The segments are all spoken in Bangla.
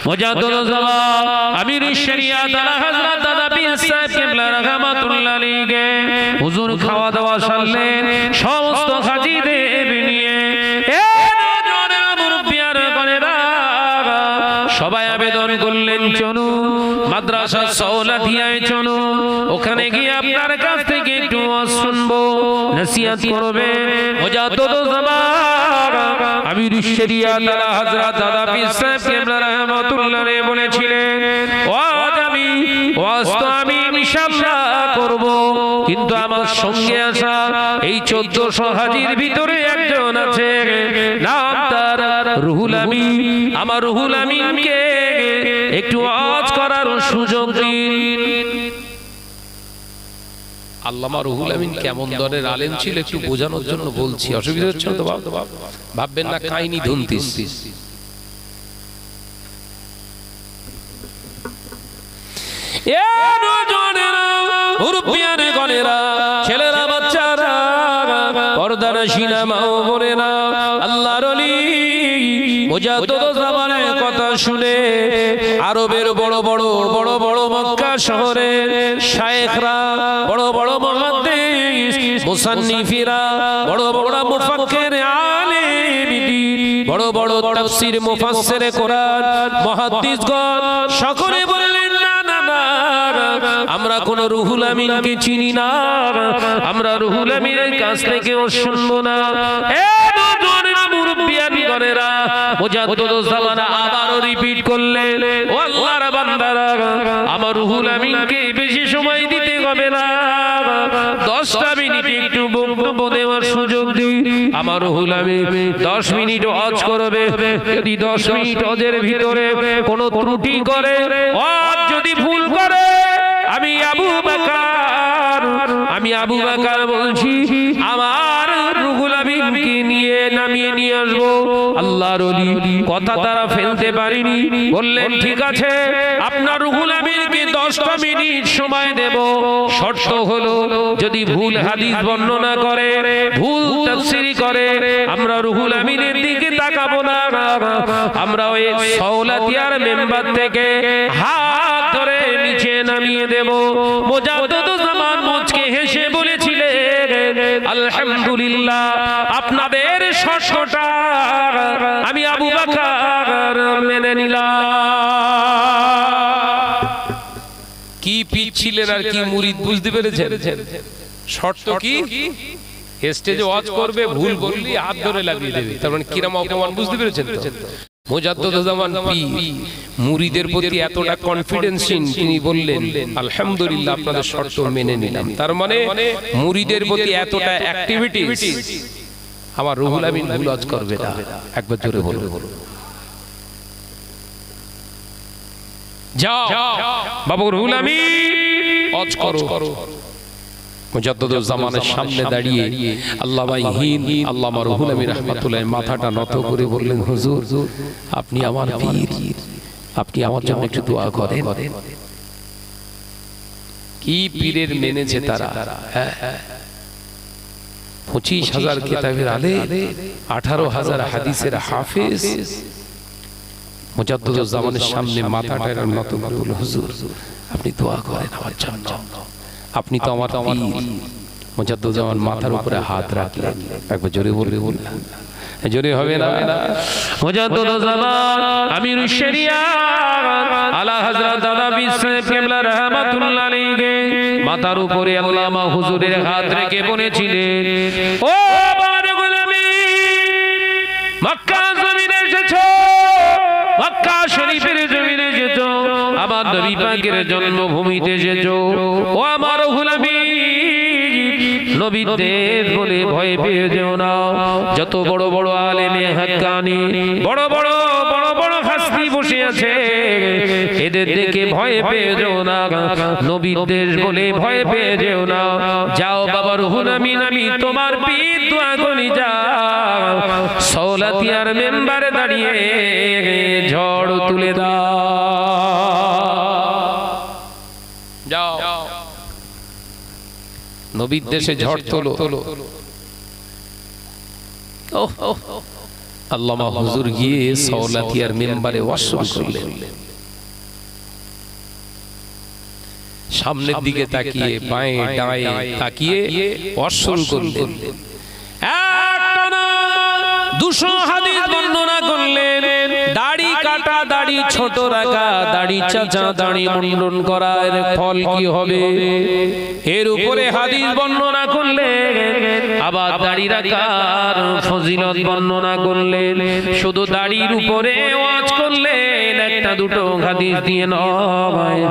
মুজাদ্দিদ জামান আমির শরিয়াত আলা হযরত দাদা পীর সাহেব কিবলা রাহমাতুল্লাহ আলাইহি হুজুর খাওয়া দাওয়া সারলেন সমস্ত হাজীদের নিয়ে। সবাই আবেদন করলেন চলুন মাদ্রাসা সওলাঠিয়ায় চলুন, ওখানে গিয়ে আপনার কাছ থেকে একটু ওয়াজ শুনবো, নসিহত করবে। মুজাদ্দিদ জামান আমির শরিয়াত আলা হযরত দাদা পীর সাহেব কিবলা রাহমাতুল্লাহ আলাইহি বলেছিলেন, ওয়াজ তো আমি ইনশাআল্লাহ করব, কিন্তু আমার সঙ্গে আসা এই 1400 হাজীর ভিতরে একজন আছে, নাম তার রুহুল আমিন। আমার রুহুল আমিনকে একটু ওয়াজ করার সুযোগ দিন। আল্লামা রুহুল আমিন কেমন দরের আলেম ছিল একটু বোঝানোর জন্য বলছি, অসুবিধা হচ্ছে তো? ভাববেন না কাহিনী ধুনতিস। ছেলেরা বাচ্চারা পর্দার সিনেমা বোনেরা আল্লাহর ওলি মুজাদ্দিদ জামানের কথা শুনে আরবের বড় বড় মক্কা শহরের শায়েখরা, বড় বড় মুহাদ্দিস মুসান্নিফিরা, বড় বড় মুফাক্কির আলেম দ্বীন, বড় বড় তাফসীর মুফাসসির কোরআন মুহাদ্দিসগণ সকলে বললেন, আমরা কোন রুহুল আমিনকে চিনি না, আমরা রুহুল আমিনের কাছ থেকেও শুনবো না। মুরব্বিয়ানগণেরা মুজাদ্দিদ জামান আবারও রিপিট করলেন, ও আল্লাহর বান্দারা, আমার রুহুল আমিনকে বেশি সময় দিতে হবে না, 10টা মিনিট একটু বক্তব্য দেওয়ার সুযোগ দিই। আমার রুহুল আমিন 10 মিনিট ওয়াজ করবে, যদি 10 মিনিট ওয়াজের ভিতরে কোনো ত্রুটি করে, ওয়াজ যদি ভুল করে, আমি আবু বকর বলছি, আমার রুহুল আমিনকে নিয়ে নামিয়ে নিয়ে আসবো। আল্লাহর ওলি কথা তারা ফেলতে পারেনি, বললেন ঠিক আছে, আপনার রুহুল আমিনকে 10টা মিনিট সময় দেব, শর্ত হলো যদি ভুল হাদিস বর্ণনা করে, ভুল তাফসীর করে, আমরা রুহুল আমিনের দিকে তাকাবো না, আমরা ওই সওলাতিয়ার মেম্বার থেকে হাত ধরে নিচে নামিয়ে দেব। মুজাদ্দিদ জামান মুচকে হেসে বলেছিলেন, আলহামদুলিল্লাহ, আপনাদের শর্তটা আমি আবু বকর মেনে নিলাম। কি পিছিলেন আর কি মুরিদ বুঝতে পেরেছেন? শর্ত কি? স্টেজে ওয়াজ করবে, ভুল বললি হাত ধরে লাগিয়ে দেবে, তার মানে কিরাম অপমান, বুঝতে পেরেছেন তো? মুজাদ্দিদ জামান মুরিদের প্রতি এতটা কনফিডেন্সিং, তিনি বললেন আলহামদুলিল্লাহ, আপনাদের শর্ত মেনে নিলাম। তার মানে মুরিদের প্রতি এতটা অ্যাক্টিভিটিস, আমার রুহুল আমিন ভুল ওয়াজ করবে না। একবার জোরে বলুন, যাও বাবু রুহুল আমিন ওয়াজ করো। মুজাদ্দিদ জামানের সামনে দাঁড়িয়ে আল্লামা হিন্দ আল্লামা রুহুল আমিন রাহমাতুল্লাহ মাথাটা নত করে বললেন, হুজুর, আপনি আমার পীর, আপনি আমার জন্য একটু দোয়া করেন। কি পীরের মেনেছে তারা! 25,000 কিতাবের আলেম, 18,000 হাদিসের হাফেজ। মুজাদ্দিদ জামানের সামনে মাথাটা নত করে বললেন, হুজুর, আপনি দোয়া করেন আমার জন্য, আপনি তো আমার পীর। মুজাদ্দিদ জামান মাথার উপরে হাত রাখলেন। একবার জোরে বলুন, জোরে হবে না? মুজাদ্দিদ জামান আমির শরিয়াত আলা হযরত দাদা পীর সাহেব কিবলা রাহমাতুল্লাহ আলাইহি মাথার উপরে আল্লামা হুজুরের হাত রেখে বলেছিলেন, ও আমার গোলামি, মক্কা জমিনে এসেছো, মক্কা শরীফের জমিনে এসেছো, আমার নবী পাকের জন্মভূমিতে এসেছো, ও আমার রুহুল আমিন, নবীর দেশ বলে ভয় পেয়ে যেও না। যত বড় বড় আলেমে হাক্কানি, বড় বড় হাসনি বসে আছে, এদের দেখে ভয় পেয়ে যেও না, নবীর দেশ বলে ভয় পেয়ে যেও না। যাও বাবা রুহুল আমিন, আমি তোমার পীর, দোয়া করি, যাও সওলাতিয়ার মেম্বারে দাঁড়িয়ে ঝড় তুলে দাও। যাও নবীর দেশে ঝড় তোলো। আল্লামা হুজুর গিয়ে সাওলাতিয়ার মেম্বারে ওয়াজ শুরু করলেন। সামনের দিকে তাকিয়ে বাঁয়ে ডাঁয়ে তাকিয়ে ওয়াজ শুরু করলেন। 200 হাদিস বর্ণনা করলেন। দাড়ি কাটা, দাড়ি ছোট রাখা, দাড়ি চাচা, দাড়ি মুন্ডন করা, এর ফল কি হবে, এর উপরে হাদিস বর্ণনা করলেন। আবার দাড়ি রাখার ফজিলত বর্ণনা করলেন। শুধু দাড়ির উপরে ওয়াজ করলেন, একটা দুটো হাদিস দিয়ে নয়,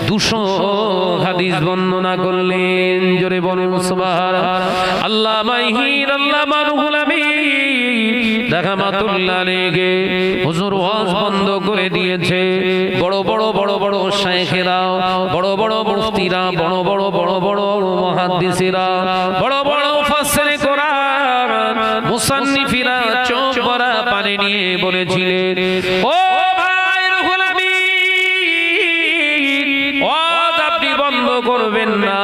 200 হাদিস বর্ণনা করলেন। জোরে বলুন সুবহানাল্লাহ। আল্লামা মাহির, আল্লামা রুহুল আমিন রাহমাতুল্লাহ আলাইহি হুজুর ওয়াজ বন্ধ করে দিয়েছে। বড় বড় বড় বড় শায়েখেরা, বড় বড় মুফতিরা, বড় বড় বড় বড় মুহাদ্দিসিরা, বড় বড় মুফাসসিরে কোরআন, মুসান্নিফিরা চোখ ভরা পানি নিয়ে বলেছিলেন, ও ভাই রুহুল আমিন, ওয়াজ আপনি বন্ধ করবেন না,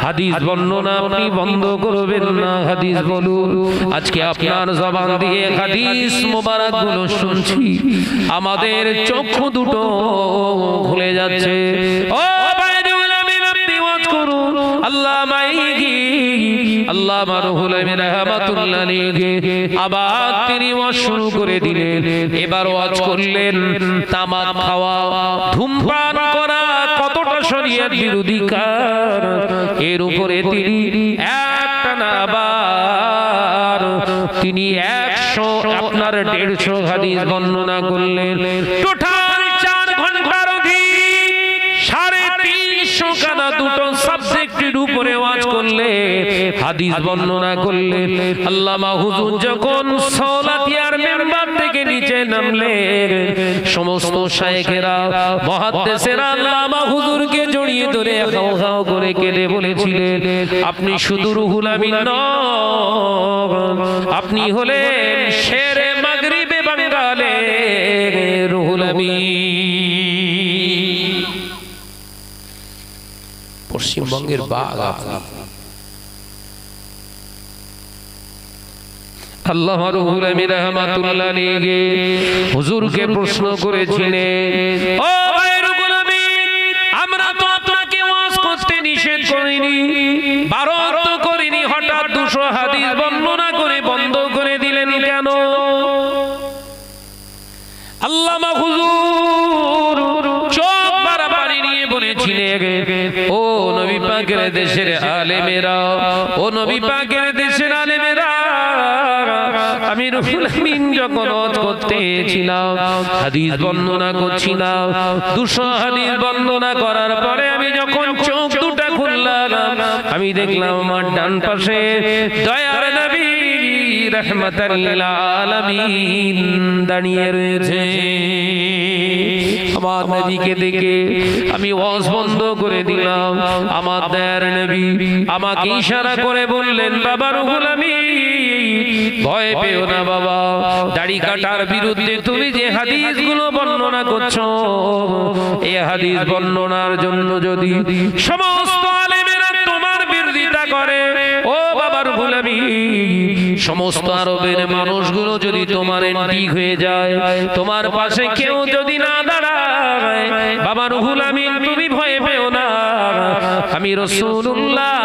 হাদিস বর্ণনা আপনি বন্ধ করবেন না, হাদিস বলুন। আজকে আপনার জবান দিয়ে হাদিস মোবারক গুলো শুনছি, আমাদের চক্ষু দুটো খুলে যাচ্ছে। ও বাইরুল আমিন, আপনি ওয়াজ করুন। আল্লামা আল্লামা রুহুল আমিন রাহমাতুল্লাহ আলাইহি আবার তিনি ওয়াজ শুরু করে দিলেন। এবার ওয়াজ করলেন তামাক খাওয়া, ধূমপান করা কতটা শরীয়ত বিরোধী কাজ, এর উপরে তিনি একটা না আবার তিনি 100 আপনার 150 হাদিস বর্ণনা করলেন। টোটাল 4 ঘন্টার অধিক 350 খানা দুটো সাবজেক্টের উপরে ওয়াজ করলে, হাদিস বর্ণনা করলে। আল্লামা হুজুর যখন সাওলাতিয়ার মেম্বার থেকে নিচে নামলেন, সমস্ত শায়েখেরা মুহাদ্দিসেরা আল্লামা হুজুরকে জড়িয়ে ধরে হাও হাও করে কেঁদে বলেছিলেন, আপনি শুধু রুহুল আমিন নন, আপনি হলেন শেরে মাগরিবে বাঙ্গালে রুহুল আমিন। পশ্চিমবঙ্গের বাঘ আপনি। আল্লামা রুহুল আমিন রাহমাতুল্লাহ আলাইহি হুজুরকে প্রশ্ন করেছিলেন, ও ভাই রুহুল আমিন, আমরা তো আপনাকে ওয়াজ করতে নিষেধ করিনি, বারণ তো করিনি, হঠাৎ 200 হাদিস বর্ণনা করে বন্ধ করে দিলেন কেন? আল্লামা হুজুর চোখ ভরা পানি নিয়ে বলেছিলেন, ও নবী পাকের দেশের আলেমেরা, ও নবী পাকের দেশের আলেমেরা, আমি রুহুল আমিন যখন ওয়াজ করতেছিলাম, হাদিস বর্ণনা করছিলাম, 200 হাদিস বর্ণনা করার পরে আমি যখন চোখ দুটো খুললাম, আমি দেখলাম আমার ডান পাশে দয়ার নবী রাহমাতাল লিল আলামিন দাঁড়িয়ে রয়েছে। আমার নবীকে দেখে আমি ওয়াজ বন্ধ করে দিলাম। আমার দয়ার নবী আমাকে ইশারা করে বললেন, বাবা রুহুল আমিন, ভয় পেও না বাবা, দাড়ি কাটার বিরুদ্ধে তুমি যে হাদিসগুলো বর্ণনা করছো, এই হাদিস বর্ণনার জন্য যদি সমস্ত আলেমেরা তোমার বিরোধিতা করে, ও বাবা রুহুল আমিন, সমস্ত আরবের মানুষগুলো যদি তোমার এন্টি হয়ে যায়, তোমার পাশে কেউ যদি না দাঁড়ায়, বাবা রুহুল আমিন তুমি ভয় পেও না, আমি রাসূলুল্লাহ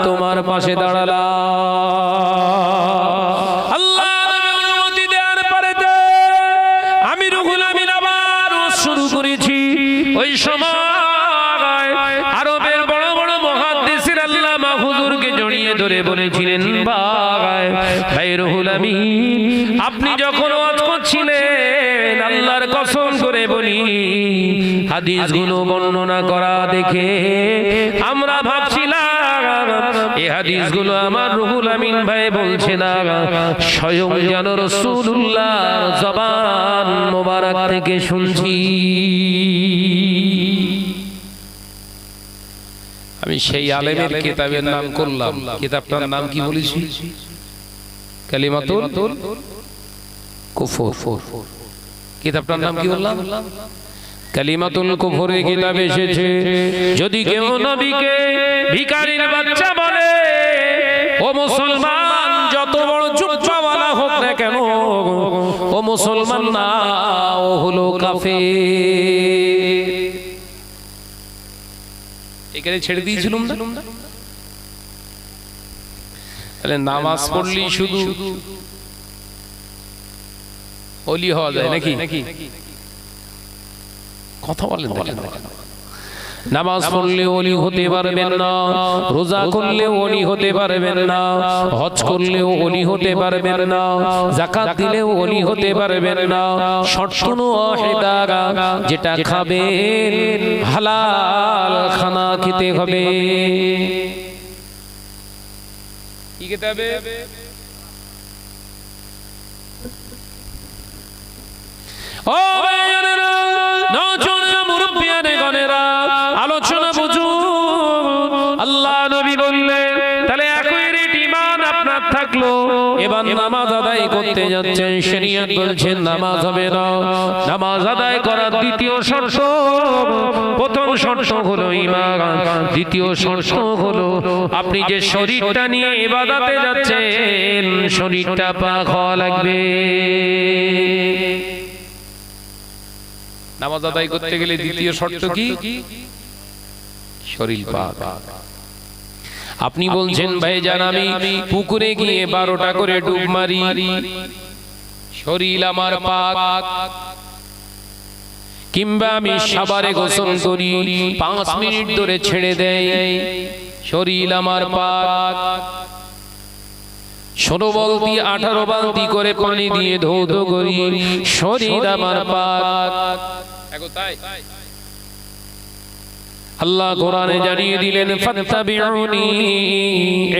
তোমার পাশে দাঁড়ালাম। আল্লাহ অনুমতি দেওয়ার পরে আমি রুহুল আমিন আবার শুরু করেছি। ওই সময় আরবের বড় বড় মুহাদ্দিসিন আল্লামা হুজুরকে জড়িয়ে ধরে বলেছিলেন, ভাই রুহুল আমিন, আপনি যখন ওয়াজ করছিলেন, আল্লাহর কসম করে বলি, হাদিসগুলো বর্ণনা করা দেখে আমরা ভাবছিলাম এই হাদিসগুলো আমার রুহুল আমিন ভাই বলছে না, স্বয়ং যেন রাসূলুল্লাহর জবান মোবারক থেকে শুনছি। আমি সেই আলেমের কিতাবের নাম করলাম, কিতাবটার নাম কি বলেছি? কালিমাতুল কুফর। কিতাবটার নাম কি বললাম? কালিমাতুল কুফরের কিতাব এসেছে। যদি কেউ নবীকে ভিখারির বাচ্চা বলে, ও মুসলমান যত বড় জুব্বাওয়ালা হোক না কেন, মুসলমান না, ও হলো কাফের। এখানে ছেড়ে দিয়েছিলাম না। তাহলে নামাজ পড়লি শুধু ওলি হওয়া যায় নাকি? কথা বলেন দেখেন। নামাজ পড়লে ওলি হতে পারবেন না, রোজা করলে ওলি হতে পারবেন না, হজ করলেও ওলি হতে পারবেন না, যাকাত দিলেও ওলি হতে পারবেন না। শর্ত ওয়াহিদা, যেটা খাবেন হালাল খানা খেতে হবে। কি খেতে হবে? ও ভাইয়েরা, নওজোয়ান মুরব্বিয়ানে গণেরা, আলোচনা বুঝুন। আল্লাহ নবী বললেন, তাহলে একই রেট ঈমান আপনার থাকলো, এবার নামাজ আদায় করতে যাচ্ছেন, শরীয়ত বলছেন নামাজ হবে না। নামাজ আদায় করার দ্বিতীয় শর্ত, প্রথম শর্ত হলো ঈমান, দ্বিতীয় শর্ত হলো আপনি যে শরীরটা নিয়ে ইবাদতে যাচ্ছেন, শরীরটা পাক হওয়া লাগবে। নামাজ আদায় করতে গেলে দ্বিতীয় শর্ত কি? শরীর পাক। আপনি বলছেন ভাইজান আমি পুকুরে গিয়ে 12টা করে ডুব মারি, শরীর আমার পাক, কিংবা আমি সাবারে গোসল করি, 5 মিনিট ধরে ছেড়ে দেই, শরীর আমার পাক। 16 বালতি 18 বালতি করে পানি দিয়ে ধৌত করি, শরীর আমার পাক। আল্লাহ কোরআনে জানিয়ে দিলেন, ফাত্তাবিউনি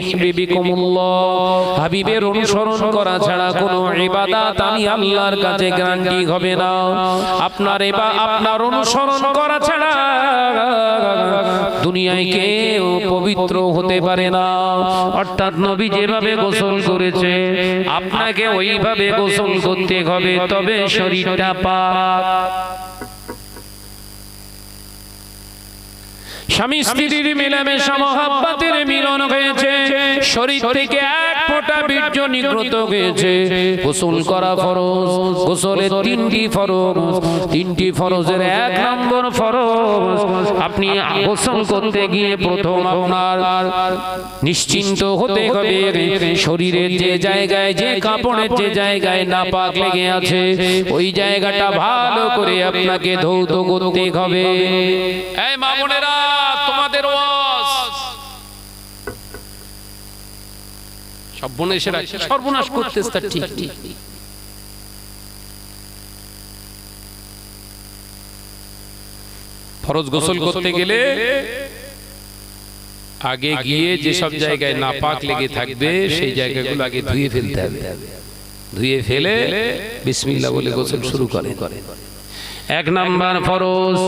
ইহবিবিকুমুল্লাহ। হাবিবের অনুসরণ করা ছাড়া কোনো ইবাদত আমি আল্লাহর কাছে গ্যারান্টি হবে না। আপনার অনুসরণ করা ছাড়া দুনিয়ায় কেউ পবিত্র হতে পারে না। অর্থাৎ নবী যেভাবে গোসল করেছে আপনাকে ওইভাবে গোসল করতে হবে, তবে শরীরটা পাক। স্বামী স্ত্রীর মেলামেশা মহব্বতের মিলন হয়েছে, শরীর থেকে এক ফোঁটা বীর্য নিগৃহীত হয়েছে, গোসল করা ফরজ। গোসলের 3টি ফরজ, 3টি ফরজের 1 নম্বর ফরজ, আপনি গোসল করতে গিয়ে প্রথম আপনার নিশ্চিন্ত হতে হবে শরীরের যে জায়গায়, যে কাপড়ের যে জায়গায় নাপাক লেগে আছে, ওই জায়গাটা ভালো করে আপনাকে ধৌত করতে হবে। এই মা বোনেরা, তোমাদের ওয়াজ সর্বনাশ করতেছে, ঠিক ঠিক। ফরজ গোসল করতে গেলে আগে গিয়ে যেসব জায়গায় নাপাক লেগে থাকবে সেই জায়গাগুলো আগে ধুয়ে ফেলতে হবে। ধুয়ে ফেলে বিসমিল্লাহ বলে গোসল শুরু করে। 1 নাম্বার ফরজ,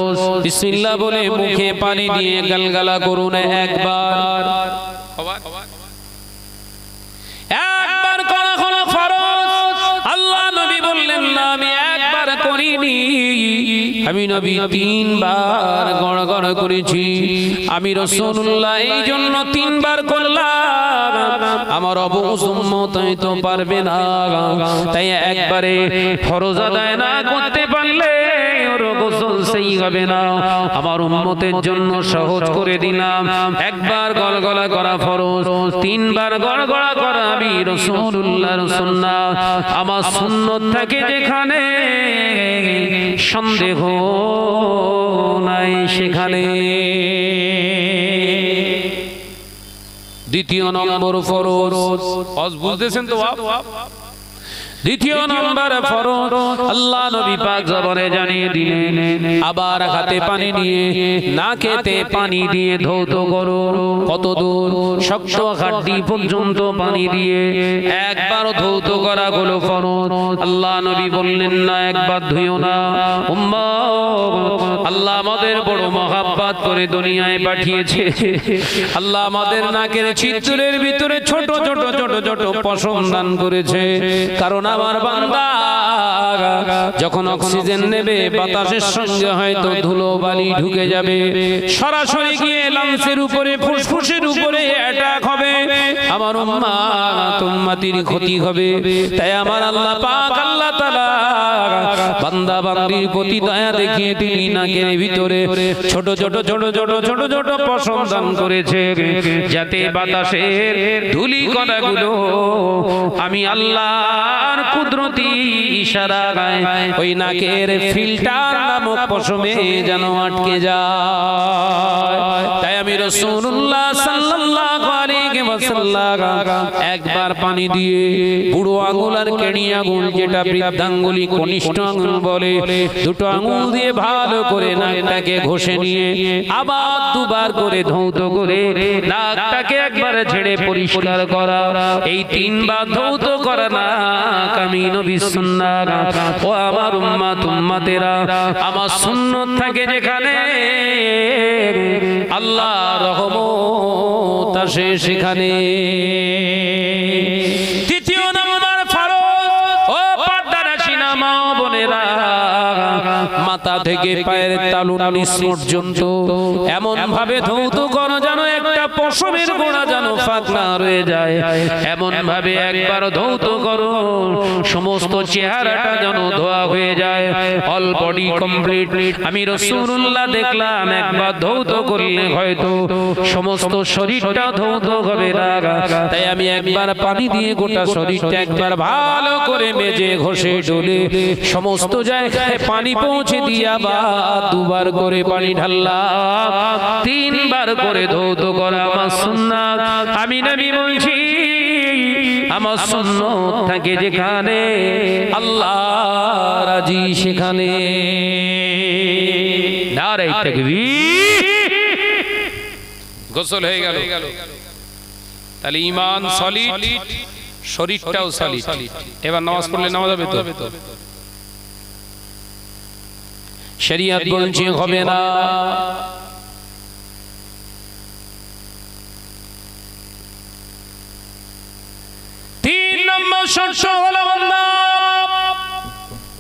বিসমিল্লাহ বলে মুখে পানি দিয়ে গালগালা করুন একবার। একবার করা হলো ফরজ। আল্লাহ নবী বললেন না আমি একবার করিনি, আমি নবী 3 বার গড়গড় করেছি। আমি রাসূলুল্লাহ এই জন্য 3 বার করলাম, আমার অবুজ উম্মত তো পারবে না, তাই একবারে ফরজ আদায় না করতে পারলে ওর গোসল সেই হবে না। আমার উম্মতের জন্য সহজ করে দিলাম, একবার গলগলা করা ফরজ, 3 বার গড়গড়া করা আমি রাসূলুল্লাহর সুন্নাত। আমার সুন্নাত থাকে যেখানে সন্দেহ নাই সেখানে। দ্বিতীয় নম্বর ফরজ, বুঝতেছেন তো? দ্বিতীয় নম্বর ফরজ আল্লাহ নবী পাক জবানে জানিয়ে দিলেন, আবার হাতে পানি নিয়ে নাকেতে পানি দিয়ে ধৌত করো। কত দূর? শক্ত হাড্ডি পর্যন্ত পানি দিয়ে একবার ধৌত করা হলো ফরজ। আল্লাহ নবী বললেন না একবার ধুইও না। উম্মত, আল্লাহ আমাদের বড় মহাব্বত করে দুনিয়ায় পাঠিয়েছে। আল্লাহ আমাদের নাকের ছিদ্রের ভিতরে ছোট ছোট ছোট ছোট পশম দান করেছে, কারণ আমার বান্দা যখন অক্সিজেন নেবে বাতাসের সঙ্গে হয়তো ধুলো বালি ঢুকে যাবে, সরাসরি গিয়ে লাংসের উপরে ফুসফুসের উপরে অ্যাটাক হবে, আমার উম্মাত উম্মতির ক্ষতি হবে। তাই আমার আল্লাহ পাক আল্লাহ তাআলা বান্দা বান্দির প্রতি দয়া দেখিয়ে তিনি নাকের ভিতরে ছোট ছোট ছোট ছোট ছোট ছোট পশম দান করেছে, যাতে বাতাসের ধুলি কণাগুলো আমি আল্লাহর কুদরতি ইশারায় ওই নাকের ফিল্টার নামক পশমে যেন আটকে যায়। তাই আমি রাসূলুল্লাহ সাল্লাল্লাহু আলাইহি ওয়াসাল্লাম একবার পানি দিয়ে বুড়ো আঙুল আর কেড়ি আঙুল, যেটা বৃদ্ধাঙ্গুলি কনিষ্ঠ আঙুল বলে, দুটো আঙুল দিয়ে ভালো করে নাকটাকে ঘষে নিয়ে আবার দুবার করে ধৌত করে নাকটাকে একবার ছেড়ে পরিষ্কার করা, এই তিনবার ধৌত করা নাক আমি নবীর সুন্নাত। ও আমার উম্মত উম্মতেরা, আমার সুন্নাত থাকে যেখানে আল্লাহ রহমত আসে সেখানে। তৃতীয় নাম্বার ফরজ, ও পর্দানাশী মা বোনেরা, মাথা থেকে পায়ের তালু নিচ পর্যন্ত এমন ভাবে ধৌত করো যেন একটা পশমের গোড়া যেন ফাঁক না রয়ে যায়, এমন ভাবে একবার ধৌত করো সমস্ত চেহারাটা যেন ধোয়া হয়ে যায়, অল বডি কমপ্লিট। আমি রাসূলুল্লাহ দেখলাম একবার ধৌত করলে হয়তো সমস্ত শরীরটা ধৌত হবে না, তাই আমি একবার পানি দিয়ে গোটা শরীরটা একবার ভালো করে মেজে ঘষে ডলে সমস্ত জায়গায় পানি পৌঁছে দিয়ে আবার দুবার করে পানি ঢাললাম, তিনবার করে ধৌত করা আমার সুন্নাত। আমি নবী বলছি আমার সুন্নাত থাকে যেখানে আল্লাহ রাজি সেখানে। নারে তাকবীর। গোসল হয়ে গেল, তাহলে ঈমান সলিড, শরীরটাও সলিড। এবার নামাজ পড়লে নামাজ হবে তো? শরীয়ত বলছে হবে না। তিন নম্বর শর্ত হলো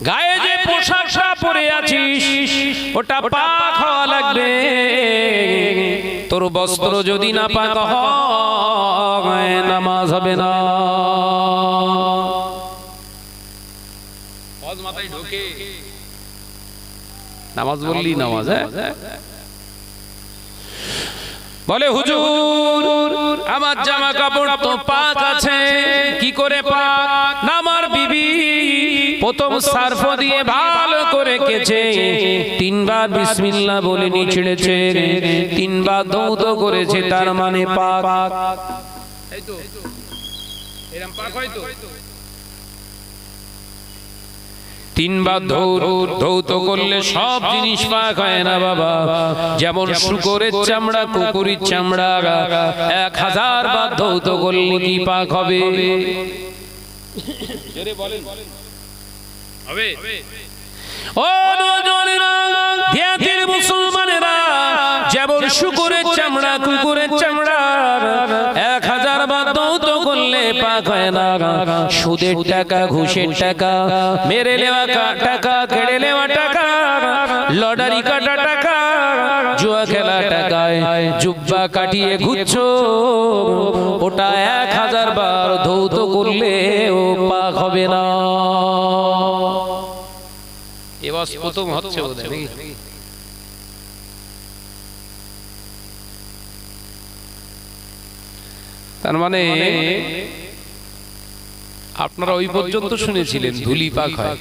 গায়ে যে পোশাকটা পরে আছিস ওটা পাক হওয়া লাগবে। তোর বস্ত্র যদি না পাক হয় নামাজ হবে না। মাথায় ঢোকে নামাজ বললি নামাজ, বলে হুজুর আমার জামা কাপড় তো পাক আছে, কি করে পাক? না আমার বিবি প্রথম সার্ফ দিয়ে ভালো করে কেচে তিনবার বিসমিল্লাহ বলে নি ছেড়েছে, তিনবার ধৌত করেছে, তার মানে পাক। এই তো এরকম পাক হয় তো? তিনবার ধৌত করলে সব জিনিস পাক হয় না বাবা। যেমন শুকরের চামড়া, কুকুরের চামড়া 1000 বার ধৌত করলে কি পাক হবে? ও নওজওয়ানেরা, ধ্যানের মুসলমানেরা, যেমন শুকরের চামড়া, কুকুরের চামড়া 1000 বার ধৌত করলে পাক হয় না। সুদের টাকা, ঘুষের টাকা, মেরে নেওয়া টাকা, কেড়ে নেওয়া টাকা, লটারি কাটা টাকা, জুয়া খেলা টাকায় জুব্বা কাটিয়ে ঘুরছো, ওটা 1000 বার ধৌত করলে ও পাক হবে না। এবার প্রথম হচ্ছে বোধহয়। তার মানে আপনারা ওই পর্যন্ত শুনেছিলেন ধুলি পাক হয়,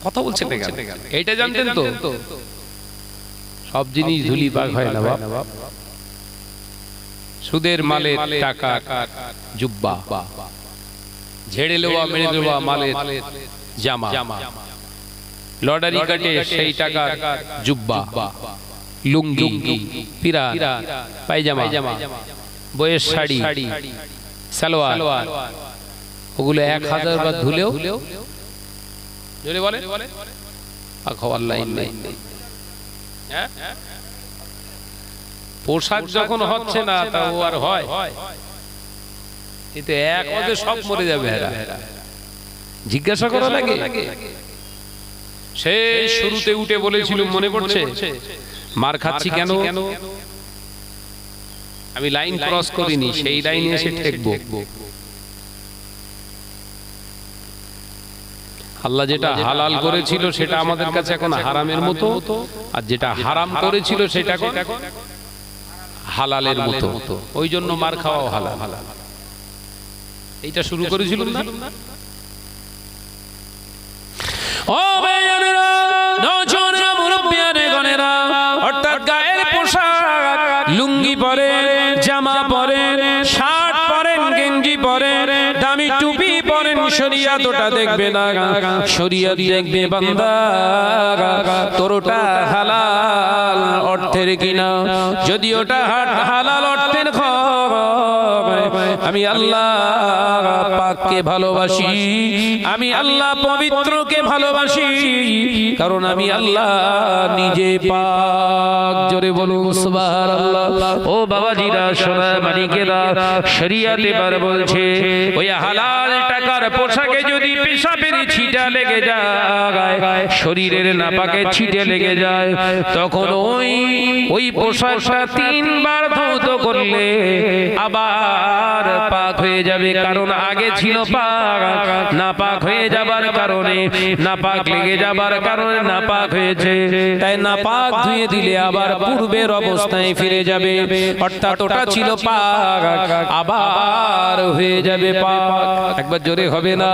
কথা বলছেন না কেন? এইটা জানতেন তো সব জিনিস ধুলি পাক হয় না বাপ। সুদের মালের টাকা জুব্বা, ঝেড়ে নেওয়া মেরে নেওয়া মালের জামা, লটারি কাটে সেই টাকা জুব্বা, লুঙ্গি, পিরা, পায়জামা, বইয়ের শাড়ি, সালোয়ার, ওগুলো 1000 বার ধুলেও জোরে বলে পাক হওয়ার লাইন নেই। পোশাক যখন হচ্ছে না তা ও আর হয়? এতে এক ওয়াজে সব মরে যাবে। জিজ্ঞাসা করা লাগে। সে শুরুতে উঠে বলেছিল, মনে পড়ছে, মার খাচ্ছি কেন? আমি লাইন ক্রস করিনি, সেই লাইনে এসে ঠেকবো। আল্লাহ যেটা হালাল করেছিল সেটা আমাদের কাছে এখন হারামের মতো, আর যেটা হারাম করেছিল সেটা হালালের মতো। ওই জন্য মার খাওয়াও হালাল। এইটা শুরু করেছিল না? ও ভাইয়েরা, নজরা মুরব্বিয়ানে গনেরা, অর্থাৎ গায়ের পোশাক, লুঙ্গি পরেন, জামা পরেন, শার্ট পরেন, গেঞ্জি পরেন, দামি টুপি পরেন, শরীয়ত ওটা দেখবে না। শরীয়ত দেখবে বান্দা তোর ওটা হালাল অর্থের কিনা। যদি ওটা হালাল অর্থের আমি আল্লাহ পাককে ভালোবাসি, আমি আল্লাহ পবিত্রকে ভালোবাসি, কারণ আমি আল্লাহ নিজে পাক। জোরে বলুন সুবহানাল্লাহ। ও বাবাজিরা, সোনা মানিকেরা, শরীয়ত এবার বলছে ওই হালাল টাকার পোশাকে যদি পেশাবের ছিটা লেগে যায়, শরীরের নাপাকে ছিটে লেগে যায়, তখন ওই পোশাকটা 3 বার ধৌত করলে আবার পাক হয়ে যাবে। কারণ আগে ছিল পাক, নাপাক হয়ে যাবার কারণে, নাপাক লেগে যাবার কারণে নাপাক হয়েছে। তাই নাপাক ধুয়ে দিলে আবার পূর্বের অবস্থায় ফিরে যাবে। অর্থাৎ ওটা ছিল পাক, আবার হয়ে যাবে পাক। একবার জোরে হবে না?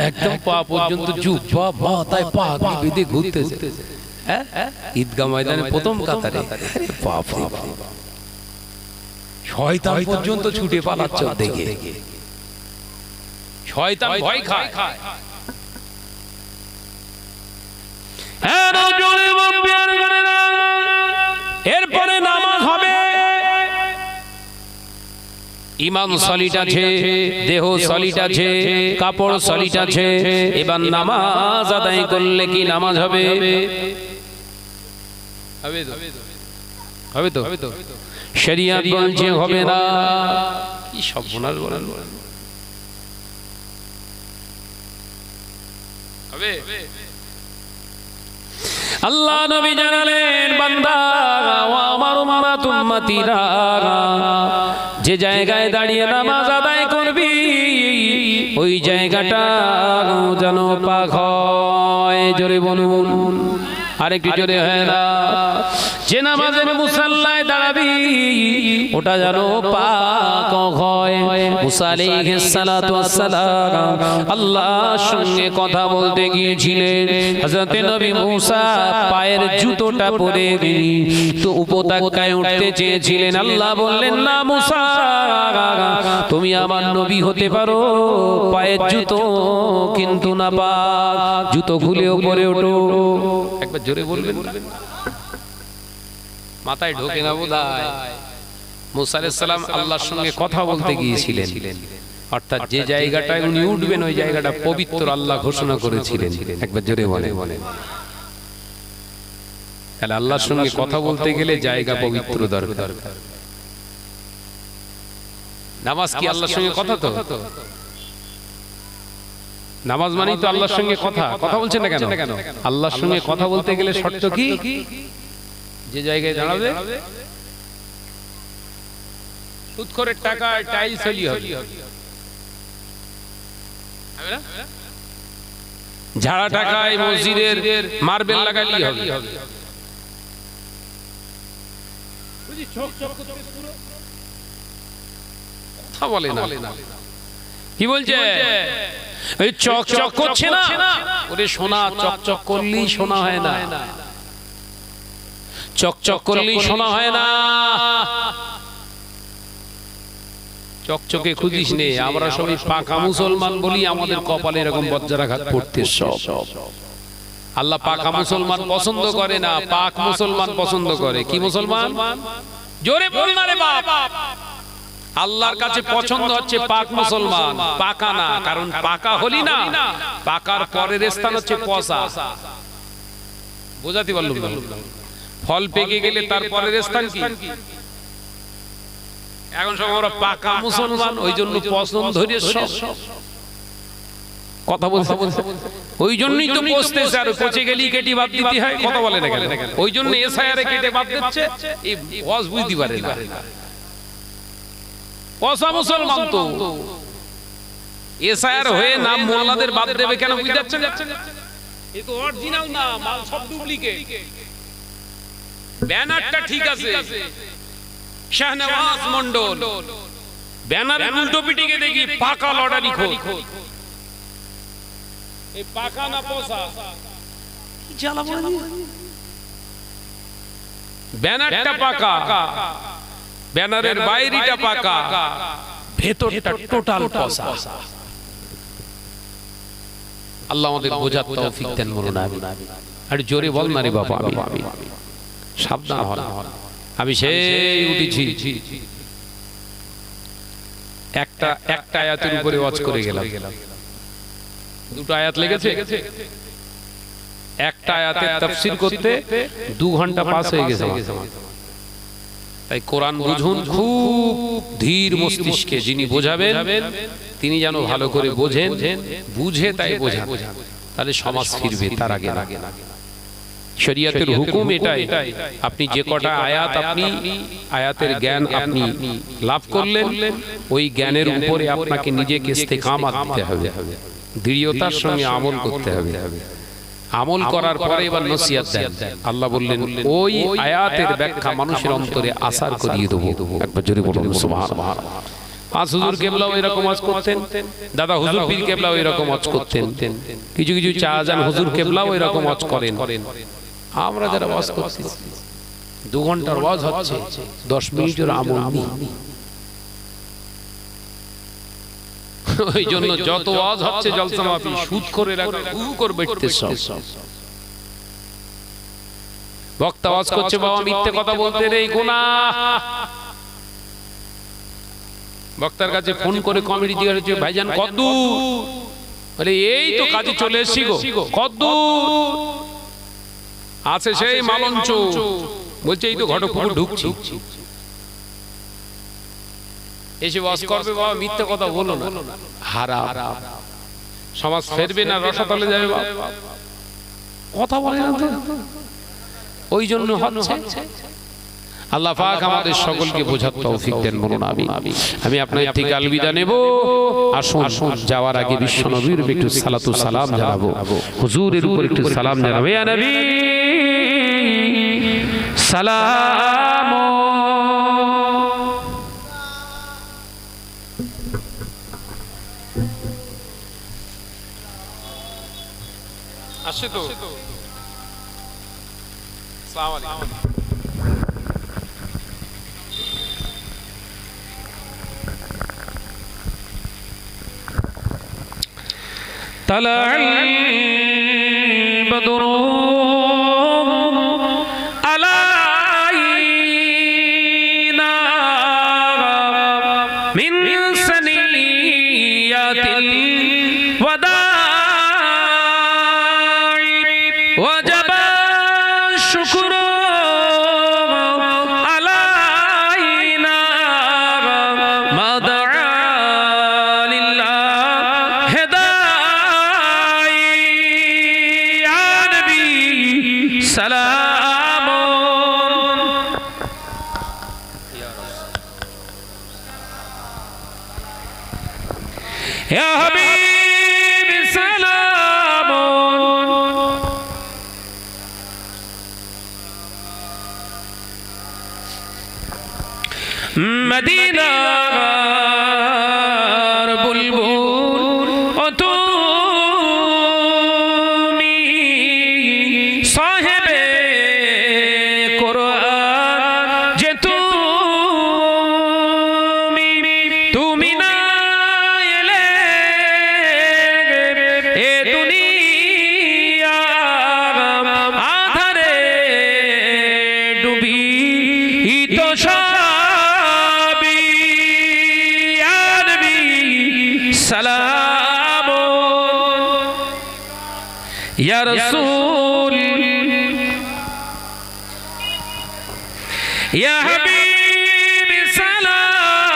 একদম পা পর্যন্ত জুব্বা মাথায় পাগড়ি বেঁধে ঘুরতেছে ঈদগাহ ময়দানে প্রথম কাতারে। শয়তান পর্যন্ত ছুটে পালাচ্ছে দেখে। শয়তান ভয় খায়। এরপরে নামাজ হবে। ইমান সলিড আছে, দেহ সলিড আছে, কাপড় সলিড আছে। এবার নামাজ আদায় করলে কি নামাজ হবে? হবে তো। শরীয়ত বলছে হবে না। কি সর্বনাশ বলেন। হবে। আল্লাহ নবী জানালেন, বান্দা ও আমার উম্মতিরা, যে জায়গায় দাঁড়িয়ে নামাজ আদায় করবি ওই জায়গাটা যেন পাক হয়। জোরে বলুন, আরেকটু জোরে হয় না? যে নামাজের মুসাল্লায় দাঁড়াবি ওটা যেন পাক হয়। মুসা আলাইহিস সালাতু ওয়াস সালাম আল্লাহর সঙ্গে কথা বলতে গিয়েছিলেন। হযরত নবী মুসা পায়ের জুতোটা পরে তো উপত্যকায় উঠতে চেয়েছিলেন। আল্লাহ বললেন, না মুসা, তুমি আমার নবী হতে পারো, পায়ের জুতো কিন্তু না পাক। জুতো খুলে উপরে ওঠো। একবার জোরে বলবেন, মাথায় ঢোকে না বোধহয়। মুসা আলাইহিস সালাম আল্লাহর সঙ্গে কথা বলতে গিয়েছিলেন। অর্থাৎ যে জায়গাটায় উনি উঠবেন ওই জায়গাটা পবিত্র আল্লাহ ঘোষণা করেছিলেন। একবার জোরে বলেন। তাহলে আল্লাহর সঙ্গে কথা বলতে গেলে জায়গা পবিত্র দরকার। নামাজ কি আল্লাহর সঙ্গে কথা? তো নামাজ মানেই তো আল্লাহর সঙ্গে কথা। কথা বলছেন না কেন? আল্লাহর সঙ্গে কথা বলতে গেলে শর্ত কি? যে জায়গায় দাঁড়াবে সুদখোরের টাকা টাইলস হলি হবে, ঝাড়া টাকায় মসজিদের মার্বেল লাগালি হবে। কথা বলে না। কি বলছে? এই চক চক করছে না? ওরে সোনা, চকচক করলেই সোনা হয় না। চকচক করলেই সোনা হয় না। চকচকে খুঁজিস নে। আমরা সবাই পাকা মুসলমান বলি আমাদের কপালে এরকম বজ্রাঘাত পড়তে সব। আল্লাহ পাকা মুসলমান পছন্দ করে না, পাক মুসলমান পছন্দ করে। কি মুসলমান? জোরে বল না রে বাপ। আল্লাহর কাছে পছন্দ হচ্ছে পাক মুসলমান, পাকা না। কারণ পাকা হলি না, পাকার পরের স্থান হচ্ছে পচা। বোঝাতে পারলাম না? ফল পেকে গেলে তার পরের স্থান কি? এখন সব আমরা পাকা মুসলমান, ওই জন্য পছন্দ ধরে সব কথা বলছে, ওই জন্যই তো পচতেছে, আর পচে গেলেই কেটে বাদ দিতে হয়, কথা বলে না কেন? ওই জন্য এসআইআর কেটে বাদ দিচ্ছে, এই ওয়াজ বুঝতে পারে না। পচা মুসলমান তো এসআইআর হয়ে নাম মোল্লাদের বাদ দেবে কেন বুঝতে পারছেন? এ তো অরিজিনাল না, মাল সব ডুপ্লিকেট। ব্যানারটা ঠিক আছে, শাহনওয়াজ মন্ডল, ব্যানারের উল্টো পিটিকে দেখি পাকা লটারি খোল। এই পাকা না পচা কি জ্বালা বলে। ব্যানারটা পাকা, ব্যানারের বাইরেটা পাকা, ভেতরটা টোটাল পচা। আল্লাহ আমাদের বোঝার তৌফিক দেন বলুন আমিন। আর জোরে বল না রে বাবা আমিন। সাবধান হন। আমি সেই উঠেছি একটা আয়াতের উপরে ওয়াজ করে গেলাম, দুটো আয়াত লেগেছে, একটা আয়াতের তাফসীর করতে 2 ঘন্টা পাস হয়ে গেছে। তাই কোরআন বুঝুন খুব ধীর মস্তিষ্কে, যিনি বোঝাবেন তিনি যেন ভালো করে বোঝেন, বুঝে তাই বোঝান, তাহলে সমাজ ফিরবে। তার আগে না, শরীয়তের হুকুম এটাই, আপনি যে কটা আয়াত, আপনি আয়াতের জ্ঞান আপনি লাভ করলেন, ওই জ্ঞানের উপরে আপনাকে নিজেকে ইস্তেকামাত দিতে হবে, দৃঢ়তার সঙ্গে আমল করতে হবে। আমল করার পরে এবার নসিহত দেন। আল্লাহ বললেন ওই আয়াতের ব্যাখ্যা মানুষের অন্তরে আসার করিয়ে দেবো। একবার জোরে বলুন সুবহানাল্লাহ। পাঁচ হুজুর কেবলাও এরকম ওয়াজ করতেন, দাদা হুজুর পীর কেবলাও এরকম ওয়াজ করতেন, কিছু কিছু চাজান হুজুর কেবলাও এরকম ওয়াজ করেন। আমরা যারা ওয়াজ করছি 2 ঘন্টার ওয়াজ হচ্ছে, 10 মিনিটের আমল নেই। ওই জন্য যত ওয়াজ হচ্ছে জলসা মাহফিল সুদ করে রাখা করে বেটতে সব। বক্তা ওয়াজ করছে, বাবা মিথ্যে কথা বলতে নেই, গুনাহ। বক্তার কাছে ফোন করে কমিটি জিজ্ঞাসা করছে, ভাইজান কদ্দূর? বলে এই তো কাজে চলে এসেছি গো। কদ্দূর? আছে সেই মালঞ্চ। বলছে এই তো ঘটকপুকুর ঢুকছি। এসে ওয়াজ করবে, বাবা মিথ্যে কথা বলো না, হারাম। সমাজ ফেরবে না, রসাতলে যাবে, কথা বলে না তো। ওই জন্য হচ্ছে। আল্লাহ পাক আমাদের সকলকে বোঝার তৌফিক দেন বলুন আমিন। আমি আপনাদের থেকে আলবিদা নেব। আসুন যাওয়ার আগে বিশ্ব নবীর একটু সালাতু সালাম জানাবো, হুজুরের উপর একটু সালাম জানাবো। ইয়া নবী সালাম। আসে তো আসসালামু আলাইকুম। طلع البدر علينا من ثنيات الوداع وجب الشكر علينا ما دعا لله سلام يا حبيبي سلام مدينة بلبل وتومي صاحب سلام يا رسول يا حبيبي سلام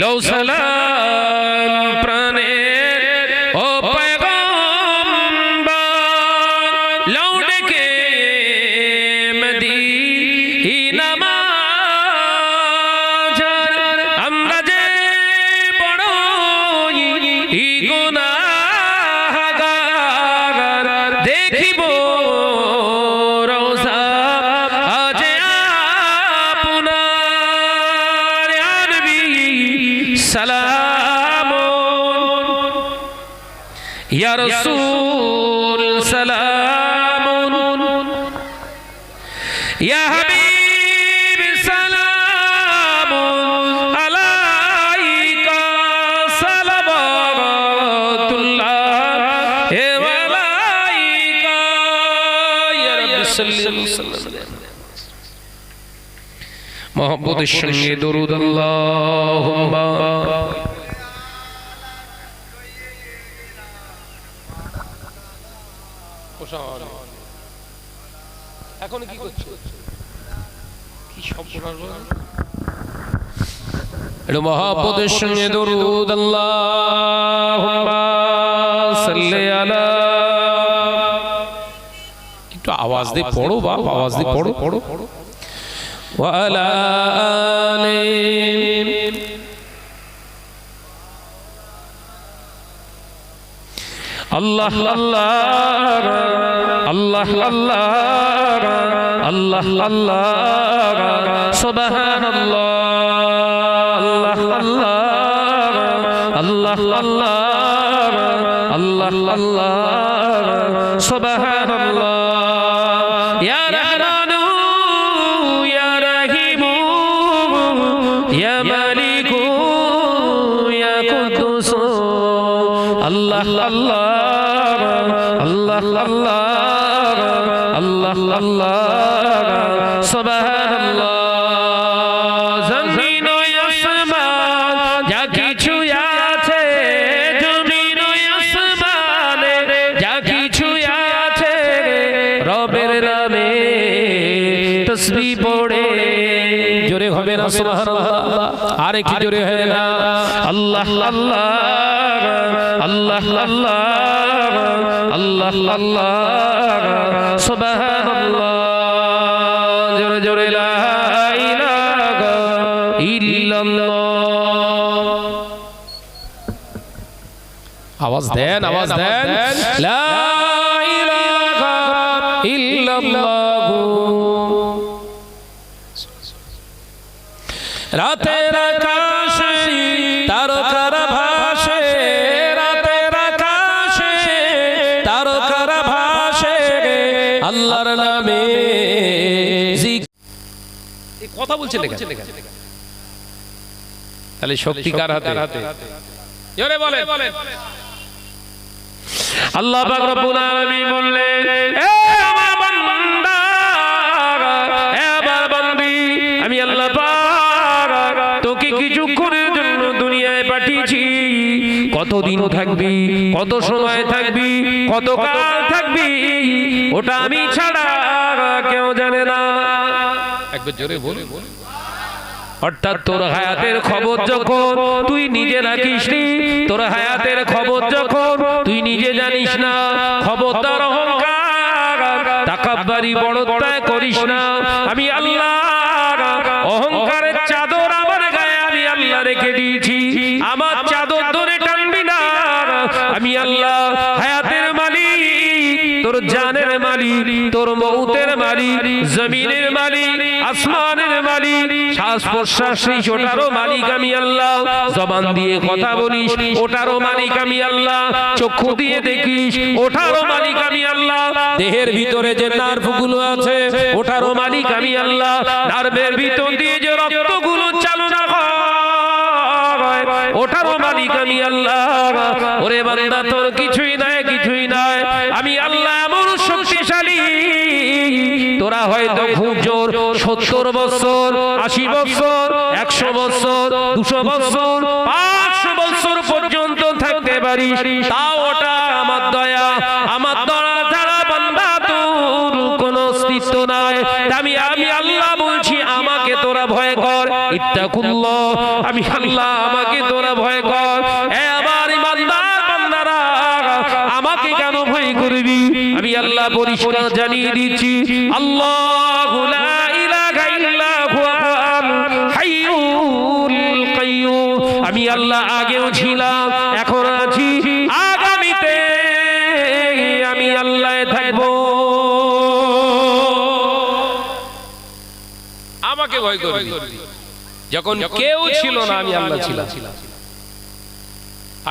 লও সালাম প্রাণের ও পয়গম্বর, লও ডেকে মদিনা মাঝার, আমরা যে বড়ই গুনাহগার, দেখিব রওজা আজ আপনার, ইয়া নবী সালামুন, ইয়া রাসূল সালামুন, ইয়া হাবিব সালামুন আলাইকা সালাওয়াতুল্লাহ ওয়া আলাইকা, ইয়া রাব্বি সাল্লি সাল্লাম। মোহাম্মদের সঙ্গে দরুদ আল্লাহুম্মা। এখন কি করছো? কি সর্বনাশ! এটা মোহাম্মদের সঙ্গে দরুদ আল্লাহুম্মা সাল্লি আলা। একটু আওয়াজ দিয়ে পড়ো বাবা, আওয়াজ দিয়ে পড়ো পড়ো পড়ো। ওয়া আলা আলিহি আল্লাহ আল্লাহ আল্লাহ আল্লাহ আল্লাহ আল্লাহ সুবহানাল্লাহ, আল্লাহ আল্লাহ আল্লাহ আল্লাহ আল্লাহ সুবহানাল্লাহ। ইয়া রহমানু ইয়া রহিমু ইয়া মালিকু ইয়া কুদ্দুস, আল্লাহ আল্লাহ আল্লাহ আল্লাহ আল্লাহ আল্লাহ সুবহানাল্লাহ। জমিন ও আসমান যা কিছু আছে, জমিন ও আসমানে যা কিছু আছে, রবের নামে তাসবিহ পড়ে। জোরে হবে না সুবহানাল্লাহ? আর কি জোরে হয় না? আল্লাহ আল্লাহ আল্লাহ আল্লাহ আল্লাহ আল্লাহ সুবহানাল্লাহ। জোরে জোরে লা ইলাহা ইল্লাল্লাহ। আওয়াজ দেন, আওয়াজ দেন। লা ইলাহা ইল্লাল্লাহ। রাতের আকাশে তারকার ভাসে, রাতের আকাশে তারকার ভাসে, আল্লাহর নামে এই কথা বলছে লেখা। তাহলে শক্তি কার হাতে? জোরে বলেন। আল্লাহ পাক রব্বুল আলামিন বললেন, এ আমার বান্দা, এ আমার বান্দি, আমি আল্লাহ পাক তোকে কিছুক্ষণের জন্য দুনিয়ায় পাঠিয়েছি। কতদিন থাকবি, কত সময় থাকবি, কত কাল থাকবি, ওটা আমি ছাড়া কেউ জানে না। একবার জোরে বলে। অর্থাৎ তোর হায়াতের খবর যখন তুই নিজে রাখিস নি, তোর হায়াতের খবর যখন তুই নিজে জানিস না, খবরদার অহংকার তাকাব্বুরি বড়ত্ব করিস না। আমি আল্লাহ অহংকারের চাদর আমার গায়ে আমি আল্লাহ রেখে দিয়েছি, আমার চাদর ধরে টানবি না। আমি আল্লাহ হায়াতের মালিক, তোর জানের মালিক, তোর মউতের মালিক, জমিনের মালিক, আসমানের মালিক, শ্বাস প্রশ্বাস ওটারও মালিক আমি আল্লাহ। জবান দিয়ে কথা বলিস ওটারও মালিক আমি আল্লাহ। চক্ষু দিয়ে দেখিস ওটারও মালিক আমি আল্লাহ। দেহের ভিতরে যে নার্ভগুলো আছে ওটারও মালিক আমি আল্লাহ। নার্ভের ভিতর দিয়ে যে রক্তগুলো চালনা হয় ওটারও মালিক আমি আল্লাহ। ওরে বান্দা তোর কিছুই নাই, কিছুই নাই, আমি আল্লাহ এমন শক্তিশালী। তোরা হয়তো খুব জোর 70 বছর, 80 বছর, 100 বছর, 200 বছর, 500 বছর পর্যন্ত থাকতে পারিস, তাও ওটা আমার দয়া, আমার দয়া ছাড়া বান্দা তোর কোনো অস্তিত্ব নাই। আমি আল্লাহ বলছি আমাকে তোরা ভয় কর, ইত্তাকুল্লাহ, আমি আল্লাহ, আমাকে তোরা ভয় কর। হে আমার ইমানদার বান্দারা, আমাকে কেন ভয় করবি? আমি আল্লাহ পরিষ্কার জানিয়ে দিচ্ছি, আল্লাহু লা ইলাহা ইল্লা হুয়াল হাইয়ুল কাইয়্যুম। আমি আল্লাহ আগেও ছিলাম, এখন আছি, আগামীতে আমি আল্লাহ থাকবো। আমাকে ভয় করবি। যখন কেউ ছিল না আমি আল্লাহ ছিলাম।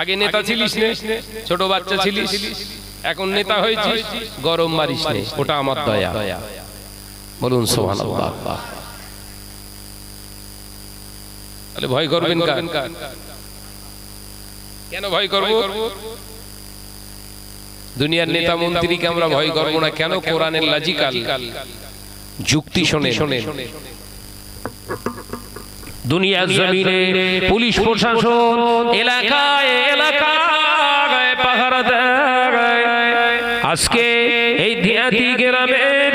আগে নেতা ছিলিস না, ছোট বাচ্চা ছিলিস, এখন নেতা হয়েছিস, গরম মারিস না, ওটা আমার দয়া। বলুন সুবহানাল্লাহ। তাহলে ভয় করবেন কার? কেন ভয় করব? দুনিয়ার নেতা মন্ত্রীকে আমরা ভয় করব না কেন? কোরআনের লজিক্যাল যুক্তি শুনে দুনিয়ার জমিনে পুলিশ প্রশাসন এলাকায় এলাকায় পাহারা দেয়। আজকে এই দিয়াতি গ্রামের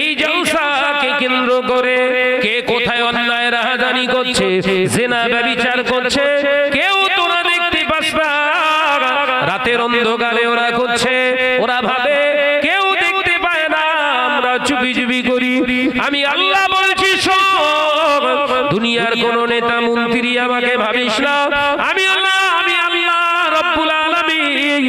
এই জলসাকে কেন্দ্র করে কে কোথায় অন্যায় রাহাজানি করছে, জিনা ব্যভিচার করছে, কেউ তোরা দেখতে পাস না। রাতের অন্ধকারে ওরা করছে, ওরা ভাবে কেউ দেখতে পায় না, আমরা চুপি চুপি করি। আমি আল্লাহ বলছি, দুনিয়ার কোন নেতা মন্ত্রী আমাকে ভাবিস না, আমি আল্লাহ রব্বুল আলামিন,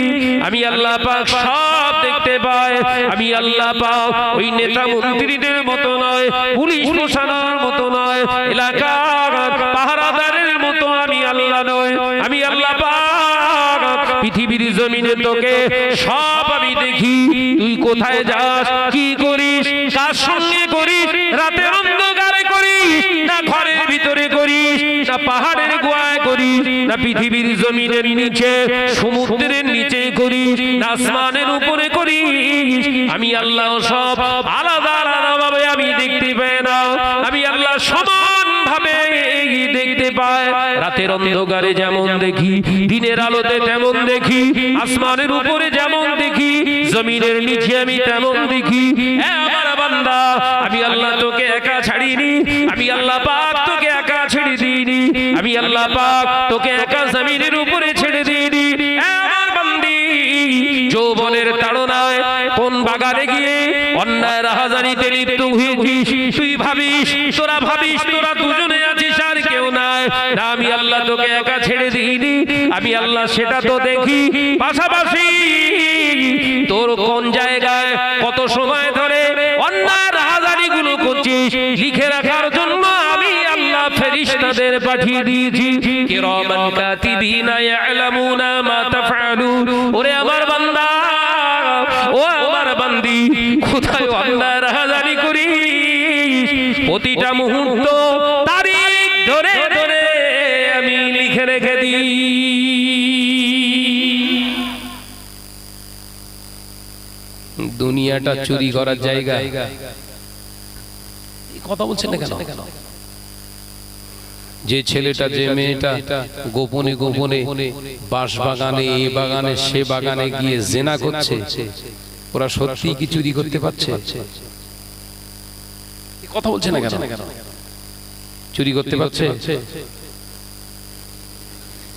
আমি আল্লাহ পাক সব দেখতে পাই। আমি আল্লাহ পাক ওই নেতা মন্ত্রীদের মতো নয়, পুলিশ প্রশাসনের মতো নয়, এলাকার পাহারাদারের মতো আমি আল্লাহ নয়। আমি আল্লাহ পাক পৃথিবীর জমিনে তোকে সব আমি দেখি, তুই কোথায় যাস, কি করিস, কার সঙ্গে করিস, রাতে অন্ধকারে করিস না ঘরের ভিতরে করিস, না পাহাড়ের গোয়ায় করিস, না পৃথিবীর জমিনের নিচে সমুদ্রের নিচে করিস, না আসমানের উপরে করিস, আমি আল্লাহ সব আলাদা আলাদা ভাবে আমি দেখতে পাই না। আমি আল্লাহ সমান ভাবে দেখতে পাই। রাতের অন্ধকারে যেমন দেখি, দিনের আলোতে তেমন দেখি, আসমানের উপরে যেমন দেখি, জমিনের নিচে আমি তেমন দেখি। আমার বান্দা, আমি আল্লাহ তোকে একা ছাড়িনি, আমি আল্লাহ পাক তোকে একা ছেড়ে দিইনি, আমি আল্লাহ পাক তোকে একা জমিনের উপরে ছেড়ে দিইনি। আমার বান্দি, যৌবনের তাড়নায় কোন বাগানে গিয়ে অন্যায় রাহাজানিতে লিপ্ত হয়েছিস, তুই ভাবিস, তোরা ভাবিস তোরা দুজনে আছিস আর কেউ নাই, না আমি আল্লাহ তোকে একা ছেড়ে দিইনি। আমি আল্লাহ সেটা তো দেখি, পাশাপাশি তোর কোন জায়গায় কত সময় ধরে অন্যায় রাহাজানি গুলো করছিস লিখে রাখার জন্য আমি আল্লাহ ফেরেশতাদের পাঠিয়ে দিয়েছি, কিরামান কাতিবিনা ইয়ালামুনা মা তাফআলুন। ওরে আমার বান্দা, ও আমার বান্দি, কোথায় অন্যায় রাহাজানি করিস, প্রতিটা মুহূর্ত তারিখ ধরে ধরে আমি লিখে রেখে দিই। দুনিয়াটা চুরি করার জায়গা। কথা বলছেন না কেন? যে ছেলেটা যে মেয়েটা গোপনে গোপনে বাঁশ বাগানে, এ বাগানে, সে বাগানে গিয়ে জেনা করছে, ওরা সত্যি কি চুরি করতে পারছে? কথা বলছে না কেন? চুরি করতে পারছে?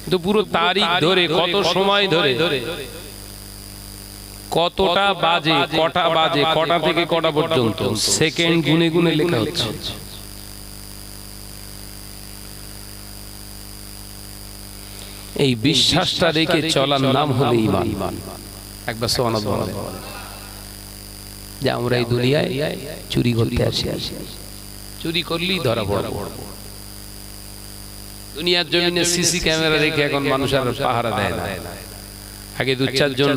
কিন্তু পুরো তারিখ ধরে, কত সময় ধরে, কতটা বাজে, কটা বাজে, কটা থেকে কটা পর্যন্ত সেকেন্ড গুনে গুনে লেখা হচ্ছে। এই বিশ্বাসটা রেখে চলার নাম হলো ঈমান। একবার সুবহানাল্লাহ বলেন, যে আমরা এই দুনিয়ায় চুরি করতে আসি, চুরি করলেই ধরা পড়ব। দুনিয়ার জমিনে সিসি ক্যামেরা রেখে এখন মানুষ আর পাহারা দেয় না। আগে 2-4 জন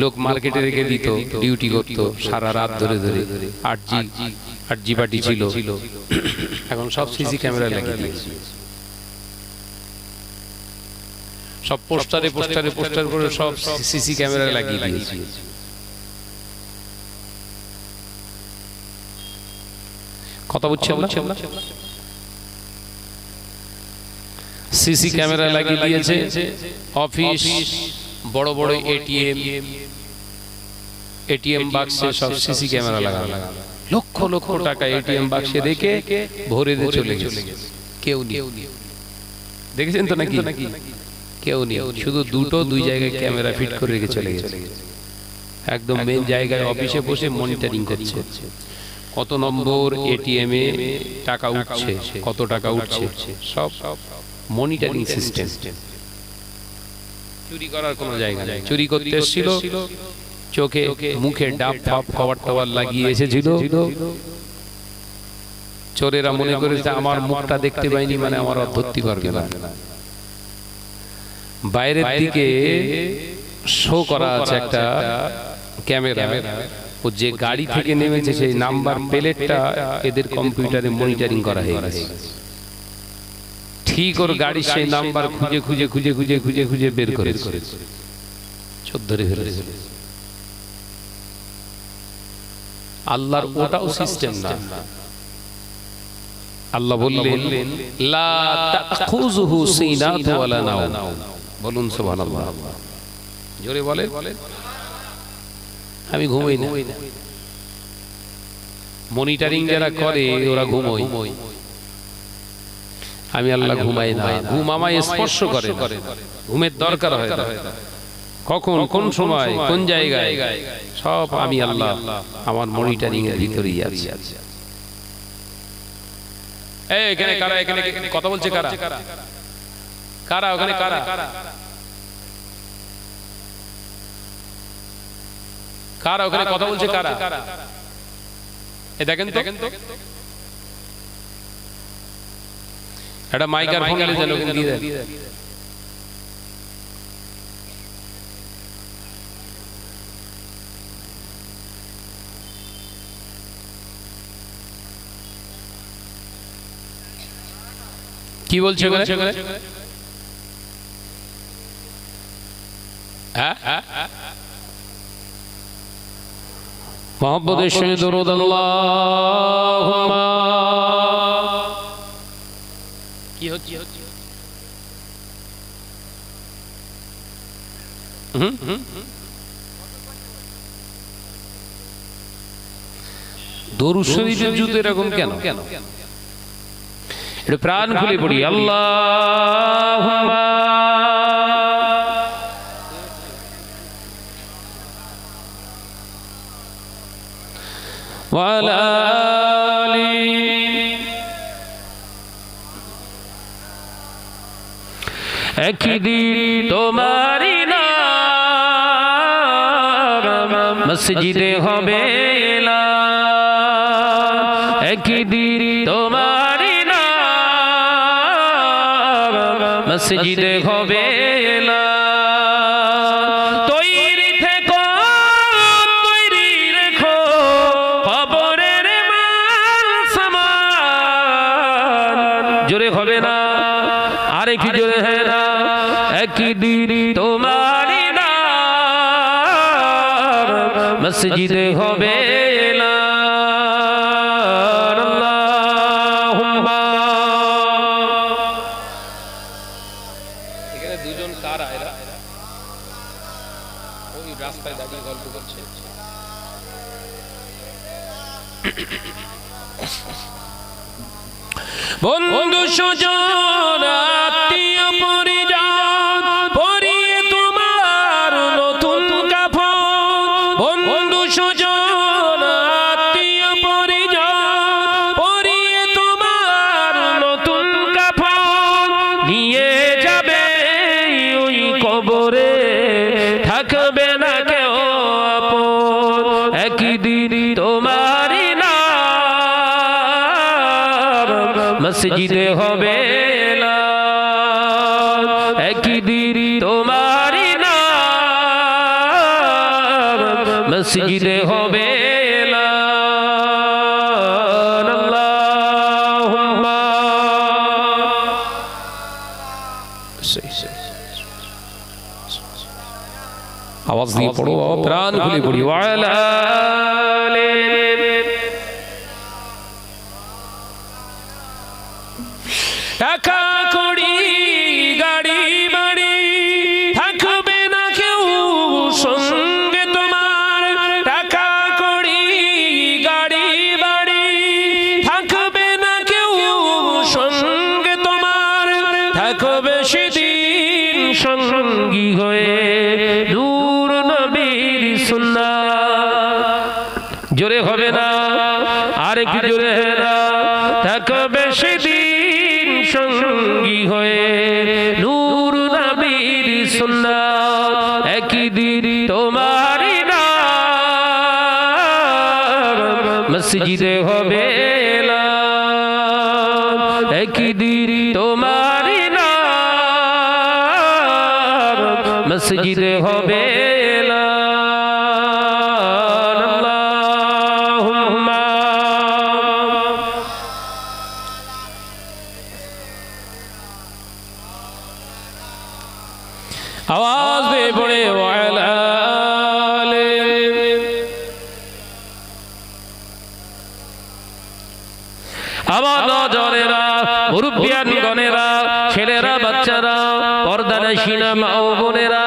লোক মার্কেটে রেখে দিত, ডিউটি করত সারা রাত ধরে ধরে, 8G পার্টি ছিল, এখন সব সিসি ক্যামেরা লাগিয়ে দিয়েছে। সব পোস্টারে করে সব সিসি ক্যামেরা লাগিয়ে দিয়েছে। কথা বুঝছেন না? সিসি ক্যামেরা লাগিয়ে দিয়েছে, অফিস, বড় বড় এটিএম বাক্সে সব সিসি ক্যামেরা লাগানো, লক্ষ লক্ষ টাকা এটিএম বাক্সে রেখে ভরে দিয়ে চলে গেছে। কেউ নেই, দেখেছেন তো নাকি? কেউ নেই, শুধু দুই জায়গায় ক্যামেরা ফিট করে রেখে চলে গেছে, একদম মেন জায়গায় অফিসে বসে মনিটরিং করছে কত নম্বর এটিএম এ টাকা উঠছে, কত টাকা উঠছে, সব মনিটরিং সিস্টেম। চুরি করার কোনো জায়গা নেই। চুরি করতে এসেছিল, চোখে মুখে ডাব ফাপ কভার টভার লাগিয়ে এসেছিল, চোরেরা মনে করেছে আমার মুখটা দেখতে পাইনি মানে আমার ধরতে পারবে না। বাইরের দিকে শো করা আছে একটা ক্যামেরা, ও যে গাড়ি থেকে নেমেছে সেই নাম্বার প্লেটটা এদের কম্পিউটারে মনিটরিং করা হয়ে গেছে। ঠিক ওর গাড়ির সেই নাম্বার খুঁজে খুঁজে খুঁজে খুঁজে খুঁজে খুঁজে বের করে চোর ধরে ফেলেছে। আল্লাহর ওটাও সিস্টেম না। আল্লাহ বললেন লা তাখুযুহু সিনাতু ওয়ালা নাওম। বলুন সুবহানাল্লাহ, জোরে বলেন। আমি ঘুমাই না, মনিটরিং যারা করে ওরা ঘুমোয়, আমি আল্লাহ ঘুমাই না। ঘুম আমায় স্পর্শ করে না, ঘুমের দরকার হয় না। কখন, কোন সময়, কোন জায়গায়, সব আমি আল্লাহ আমার মনিটরিং এর ভিতরেই আছি। এই এখানে কারা, এখানে কথা বলছে কারা, কারা ওখানে, কারা কারা ওখানে কথা বলছে, কারা? এই দেখেন তো, একটা মাইক্রোফোন নিয়ে যেন দিয়ে দেন। কি বলছে? মোহাম্মদের সঙ্গে দরুদ আল্লাহুম্মা। কি হচ্ছে? দরুদ শরীফের জুতো এরকম কেন? এটা প্রাণ খুলে পড়ি, আল্লাহুম্মা ওয়ালা আলি একদিন তোমারি নাম মসজিদে হবে না, একদিন তোমারি নাম মসজিদে হবে না। জোরে হবে না, আরে কি জোরে হয় না? একদিন তোমারি নাম মসজিদে হবে না। আল্লাহুম্মা। এখানে দুজন কারা? এরা ওই রাস্তায় দাঁড়িয়ে গল্প করছে। বন্ধু সুজন আত্মীয় পরিজন পরিয়ে তোমার নতুন কাফন, বন্ধু সুজন আত্মীয় পরিজন পরিয়ে তোমার নতুন কাফন নিয়ে যাবে ওই কবরে, থাকবে না কেউ আপন। একদিন তোমারি মসজিদে হবে না, একদিন তোমারি নাম মসজিদে হবে না। আল্লাহুম্মা। আওয়াজ দিয়ে পড়ো, প্রাণ খুলে পড়ি, ওয়ালা আলি। টাকা কড়ি গাড়ি বাড়ি থাকবে না কেউ সঙ্গে তোমার, টাকা কড়ি গাড়ি বাড়ি থাকবে না কেউ সঙ্গে হয়ে নূর নবীর সুন্নাত জোরে হবে না আর কি জোরে না থাকবে সেদিন সঙ্গী হয়ে নূর নবীর সুন্নাত একই দিন তোমারই নাম মসজিদে হবে একই দিন তোমারই নাম মসজিদে হবে आवाज दे बड़े আমার নজরেরা মুরব্বিয়ান গণেরা ছেলেরা বাচ্চারা পর্দানশীনা মা ও বোনেরা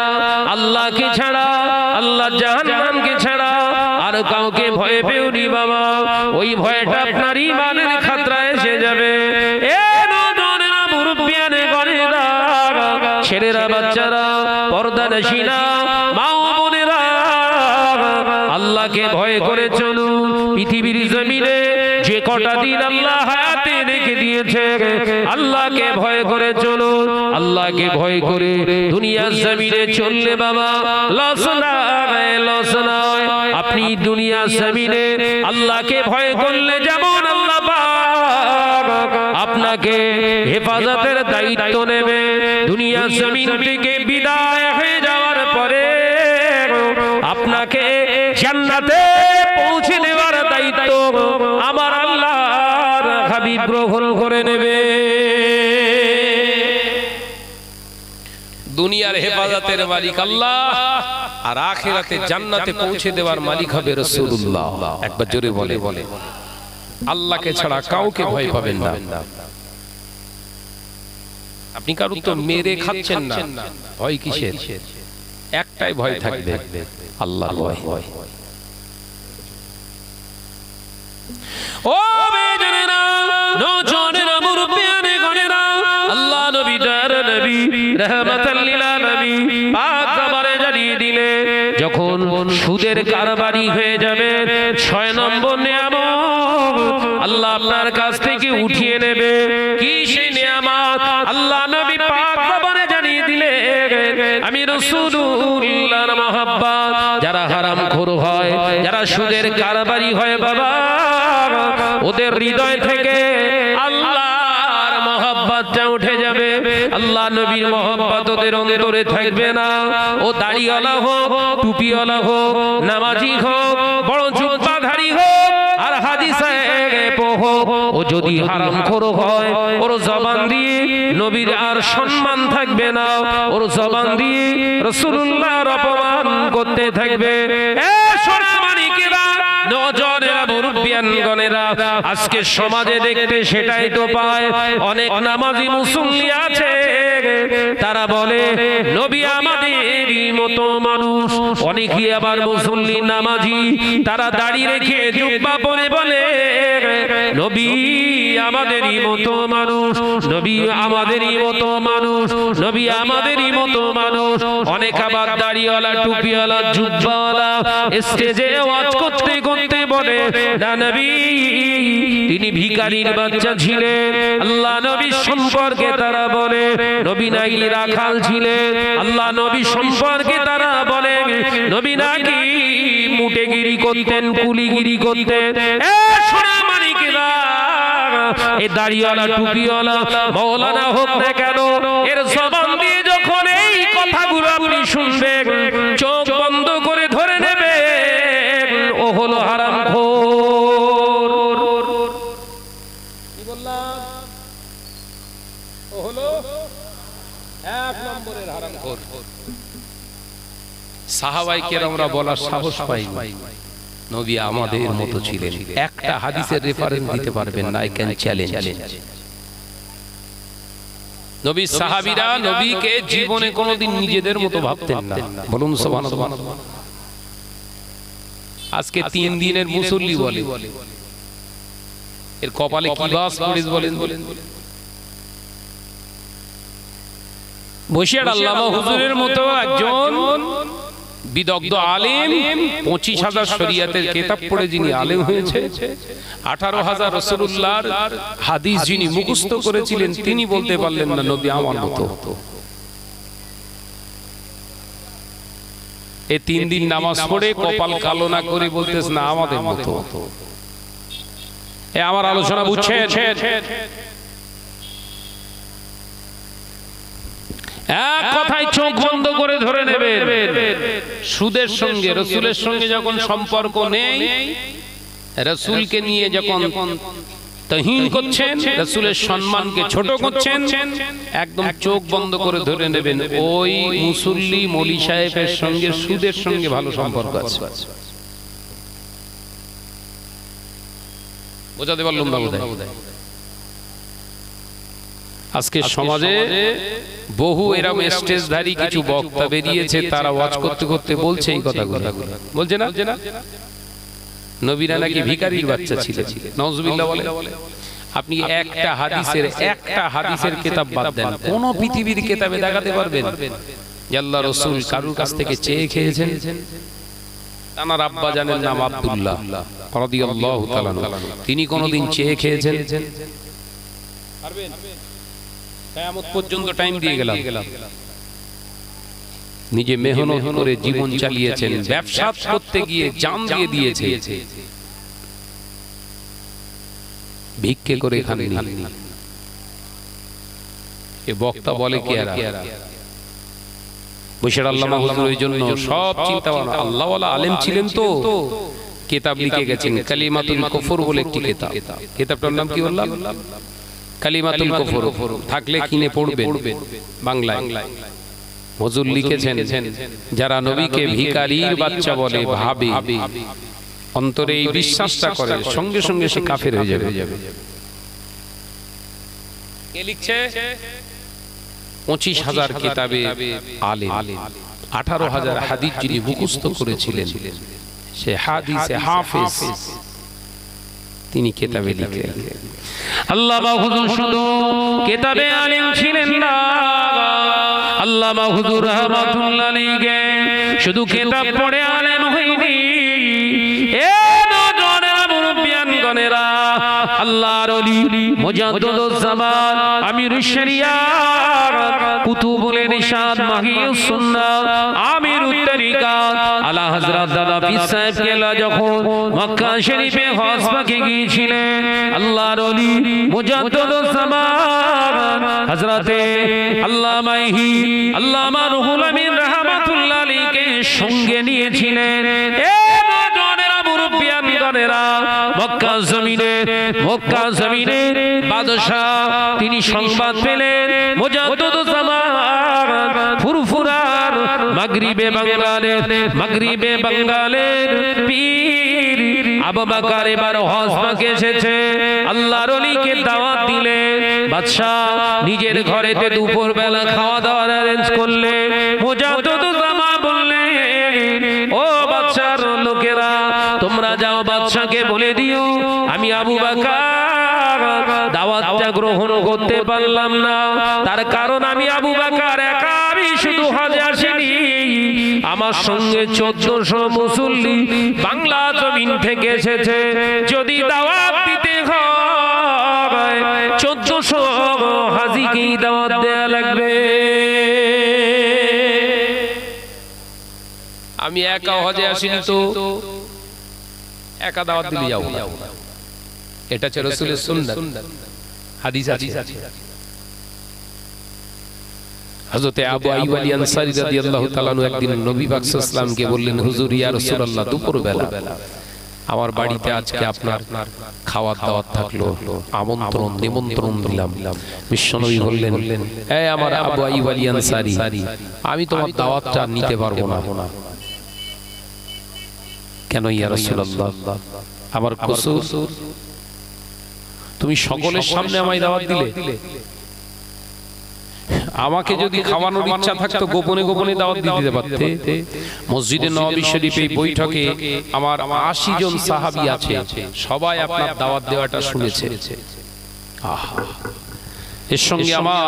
আল্লাহকে ছাড়া আল্লাহ জাহান্নামকে ছাড়া আর কাউকে ভয় পেও নি বাবা ওই ভয়টা আপনার ঈমানের খাতরায় এসে যাবে এ নজরেরা মুরব্বিয়ান গণেরা ছেলেরা বাচ্চারা পর্দানশীনা মা ও বোনেরা আল্লাহকে ভয় করে চলুন পৃথিবীর জমিনে যে কটা দিন আল্লাহ হায়াতে রেখে দিয়েছে আল্লাহকে ভয় করে চলুন আল্লাহকে ভয় করে দুনিয়ার জমিনে চললে বাবা লস নয় আপনি দুনিয়ার জমিনে আল্লাহকে ভয় করলে যেমন আল্লাহ পাক আপনাকে হেফাজতের দায়িত্ব নেবে দুনিয়ার জমিন থেকে বিদায় হয়ে যাওয়ার পরে আপনাকে জান্নাতে পৌঁছে দেওয়ার দায়িত্ব আমার আল্লাহর হাবিব গ্রহণ করে নেবে দুনিয়ার হেফাজতের মালিক আল্লাহ আর আখিরাতে জান্নাতে পৌঁছে দেওয়ার মালিক হবে রাসূলুল্লাহ একবার জোরে বলে আল্লাহকে ছাড়া কাউকে ভয় পাবেন না আপনি কারো তো মেরে খাচ্ছেন না ভয় কিসের একটাই ভয় থাকবে আল্লাহর ভয় ও বেজনেরা নজনেরা মুরব্বিয়ানে গনেরা আল্লাহ নবী তার নবী রাহমাতাল লিল আলামিন পাক খবরে জানিয়ে দিলে যখন সুদের কারবারি হয়ে যাবে 6 নম্বর নিয়ামত আল্লাহ আপনার কাছ থেকে উঠিয়ে নেবে কি সেই নিয়ামত আল্লাহ নবী পাক খবরে জানিয়ে দিলে আমি রাসূলুল্লাহর মহব্বত যারা হারামখোর হয় যারা সুদের কারবারি হয় বাবা ওদের হৃদয় থেকে আল্লাহর মহব্বতটা উঠে যাবে আল্লাহ নবীর মহব্বত ওদের অন্তরে থাকবে না ও দাড়িওয়ালা হোক টুপিওয়ালা হোক নামাজি হোক বড় জুব্বাধারী হোক আর হাজী সাহেব হোক ও যদি হারামখোর হয় ওর জবান দিয়ে নবীর আর সম্মান থাকবে না ওর জবান দিয়ে রাসূলুল্লাহর অপমান করতে থাকবে এ সোনা মানিকেরা নজরেরা মুরব্বিয়ান গণেরা আজকে সমাজে দেখতে সেটাই তো পায় অনেক নামাজি মুসল্লি আছে তারা বলে নবী আমাদেরই মতো মানুষ অনেকেই আবার মুসল্লি নামাজি তারা দাড়ি রেখে জুব্বা পরে বলে নবী আমাদেরই মতো মানুষ নবী আমাদেরই মতো মানুষ নবী আমাদেরই মতো মানুষ অনেক আবার দাড়িওয়ালা টুপিওয়ালা জুব্বাওয়ালা স্টেজে ওয়াজ করতে করতে বলে না নবী তিনি ভিখারির বাচ্চা ছিলেন আল্লাহ নবী সম্পর্কে তারা বলে নবী নাকি রাখাল ছিলেন আল্লাহ নবী সম্পর্কে তারা বলে নবী নাকি মুটেগিরি করতেন কুলিগিরি করতেন এ সোনা মানিকেরা এই দাড়িওয়ালা টুপিওয়ালা মাওলানা হোক না কেন এর জবান দিয়ে যখন এই কথাগুলো আপনি শুনবেন চোখ বন্ধ করে ধরে নেবেন ও হলো হারামখোর কি বললাম ও হলো এক নম্বরের হারামখোর সাহাবায়ে কেরামরা বলার সাহস পায়নি নবী আমাদের মতো ছিলেন একটা হাদিসের রেফারেন্স দিতে পারবেন না আই ক্যান চ্যালেঞ্জ নবী সাহাবীরা নবীকে জীবনে কোনোদিন নিজেদের মতো ভাবতেন না বলুন সুবহানাল্লাহ আজকে 3 দিনের মুসল্লি বলে এর কপালে কি বাস পড়ে বলেন বসিরহাট আল্লামা হুজুরের মতো একজন বিদগ্ধ আলেম, 25,000 শরিয়াতের কিতাব পড়ে যিনি আলেম হয়েছে, 18,000 রাসূলুল্লাহর হাদিস যিনি মুখস্থ করেছিলেন, তিনি বলতে পারলেন না নবী আমার মতো। এই 3 দিন নামাজ পড়ে কপাল কালো না করে বলতেছ না আমাদের মতো। এ আমার আলোচনা বুঝছেন? এক কথায় চোখ বন্ধ করে ধরে নেবেন, সুদের সঙ্গে রাসূলের সঙ্গে যখন সম্পর্ক নেই, রাসূলকে নিয়ে যখন তাহিন করছেন, রাসূলের সম্মানকে ছোট করছেন, একদম চোখ বন্ধ করে ধরে নেবেন ওই মুসল্লি মৌলী সাহেবের সঙ্গে সুদের সঙ্গে ভালো সম্পর্ক আছে। বোঝাতে পারলাম না বোধহয়? আজকে সমাজে বহু এরকম স্টেজধারী কিছু বক্তা বেরিয়েছে, তারা ওয়াজ করতে করতে বলছে এই কথাগুলো, বলছে না নবীরা নাকি ভিখারির বাচ্চা ছিলেন, নাউজুবিল্লাহ বলে। আপনি একটা হাদিসের কিতাব বাদ দেন, কোন পৃথিবীর কিতাবে দেখাতে পারবেন যে আল্লাহ রাসূল কারুর কাছ থেকে চেয়ে খেয়েছেন? তার আব্বা জানেন নাম আব্দুল্লাহ রাদিয়াল্লাহু তাআলা, তিনি কোনদিন চেয়ে খেয়েছেন? পারবেন? কিয়ামত পর্যন্ত টাইম দিয়ে গেলাম। নিজে মেহনত করে জীবন চালিয়েছেন, ব্যবসা করতে গিয়ে জান দিয়ে দিয়েছে, ভিক্ষে করে খাননি। এ বক্তা বলে কি আর? বসিরহাট আল্লামা হুজুর ওই জন্য সব চিন্তা ভাবনা, আল্লাহওয়ালা আলেম ছিলেন তো কিতাব লিখে গেছেন, কালিমাতুল কুফর বলে একটি কিতাব। কিতাবটার নাম কি বললাম? কালিমাতুল কুফর। থাকলে কিনে পড়বেন, বাংলায়। হুজুর লিখেছেন যারা নবীকে ভিখারির বাচ্চা বলে, ভাবে, অন্তরে এই বিশ্বাসটা করে, সঙ্গে সঙ্গে সে কাফের হয়ে যাবে। কে লিখছে? 25,000 কিতাবে আলেম, 18,000 হাদিস যিনি মুখস্থ করেছিলেন, সে হাদিসে হাফেজ, তিনি কিতাবে লিখলেন। আল্লামা হুজুর শুধু কিতাবে আলেম ছিলেন না, আল্লামা হুজুর রাহমাতুল্লাহ আলাইহি শুধু কিতাব পড়ে আলেম হয়নি। এ নজরের মুরব্বিয়ান গণেরা, আল্লাহর ওলি মুজাদ্দিদুজ জামান, আমিরুশ শরিয়াত, কুতুবুল ইরশাদ, মাহিউস সুন্নাহ, আমিরুত তরিকাত, আলা হযরত দাদা পীর সাহেব কেলা যখন মক্কা শরীফে হজ পাকে গিয়েছিলেন, আল্লাহর ওলি মুজাদ্দিদুজ জামান হযরতে আল্লামা রুহুল আমিন রাহমাতুল্লাহ আলাইহি সঙ্গে নিয়েছিলেন। মক্কা জমিনে বাদশাহ তিনি সংবাদ পেলেন মুজাদ্দিদুজ জামান ফুরফুরার মাগরিবে বাঙ্গালের পীর আবু বকর এবার হজ পাকে এসেছে। আল্লাহর ওলিকে দাওয়াত দিলেন, বাদশাহ নিজের ঘরেতে দুপুর বেলা খাওয়া দাওয়ার অ্যারেঞ্জ করলেন। মুজাদ্দিদুজ জামান বললেন, ও বাদশার লোকেরা, তোমরা যাও বাদশাকে বলে দিও আমি আবু বকর দাওয়াতটা গ্রহণ করতে পারলাম না, তার কারণ আমি আবু বকর একা, আমি শুধু হজে আসিনি, আমার সঙ্গে 1400 মুসল্লি বাংলা জমিন থেকে এসেছে। যদি দাওয়াত দিতে হয় 1400 হাজীকেই দাওয়াত দেয়া লাগবে। আমি একা হজে আসিনি, তো একা দাওয়াত দিলে যাও। এটা হচ্ছে রাসূলের সুন্নাত, হাদিস আছে। হযরত আবু আইয়ুব আল আনসারী রাদিয়াল্লাহু তাআলা আনহু একদিন নবী পাক সাল্লাল্লাহু আলাইহি ওয়াসাল্লামকে বললেন, হুজুর ইয়া রাসূলুল্লাহ, দুপুর বেলা আমার বাড়িতে আজকে আপনার খাওয়ার দাওয়াত থাকলো, আমন্ত্রণ নিমন্ত্রণ দিলাম। বিশ্বনবী বললেন, এই আমার আবু আইয়ুব আল আনসারী, আমি তোমার দাওয়াতটা নিতে পারবো না। কেন ইয়া রাসূলুল্লাহ? আমার কসুর, তুমি সকলের সামনে আমায় দাওয়াত দিলে, আমাকে যদি খাওয়ানোর ইচ্ছা থাকতো গোপনে গোপনে দাওয়াত দিতে পারতে। মসজিদে নববী শরীফে বৈঠকে আমার 80 জন সাহাবী আছে, সবাই আপনার দাওয়াত দেওয়াটা শুনেছে। এর সঙ্গে আমার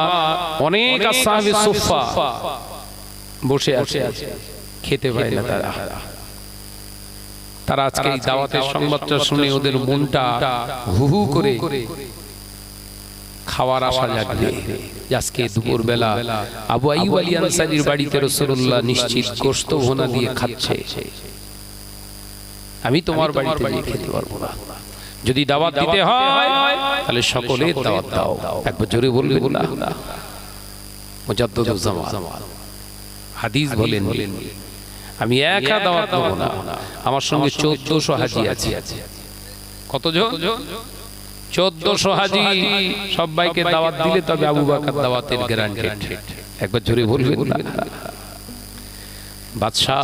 অনেক আসহাবে সুফফা বসে আছে, খেতে পায় না তারা আজকে এই দাওয়াতের সংবাদটা শুনে ওদের মনটা হু হু করে খাওয়ার আশা জাগবে। আজকে দুপুর বেলা আবু আইয়ুব আলী আনসারীর বাড়িতে রাসূলুল্লাহ নিশ্চিত গোশত ভুনা দিয়ে খাচ্ছে, আমি তোমার বাড়িতে গিয়ে খেতে পারবো না। যদি দাওয়াত দিতে হয় তাহলে সকলের দাওয়াত দাও। একবার জোরে বলবে না। মুজাদ্দিদুজ জামান হাদিস বলেন, আমি একা দাওয়াত দেব না, আমার সঙ্গে 1400 হাজী আছে। কতজন? 1400 হাজী। সবাইকে দাওয়াত দিলে তবে আবু বকর দাওয়াতের গ্যারান্টেড। একবার জোরে বলবেন না। বাদশা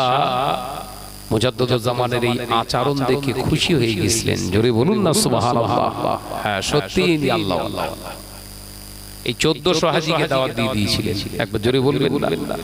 মুজাদ্দিদুজ জামানের এই আচরণ দেখে খুশি হয়ে গেছিলেন। জোরে বলুন না সুবহানাল্লাহ। হ্যাঁ, সত্যি আল্লাহ আল্লাহ এই 1400 হাজীকে দাওয়াত দিয়ে দিয়েছিলেন। একবার জোরে বলবেন না।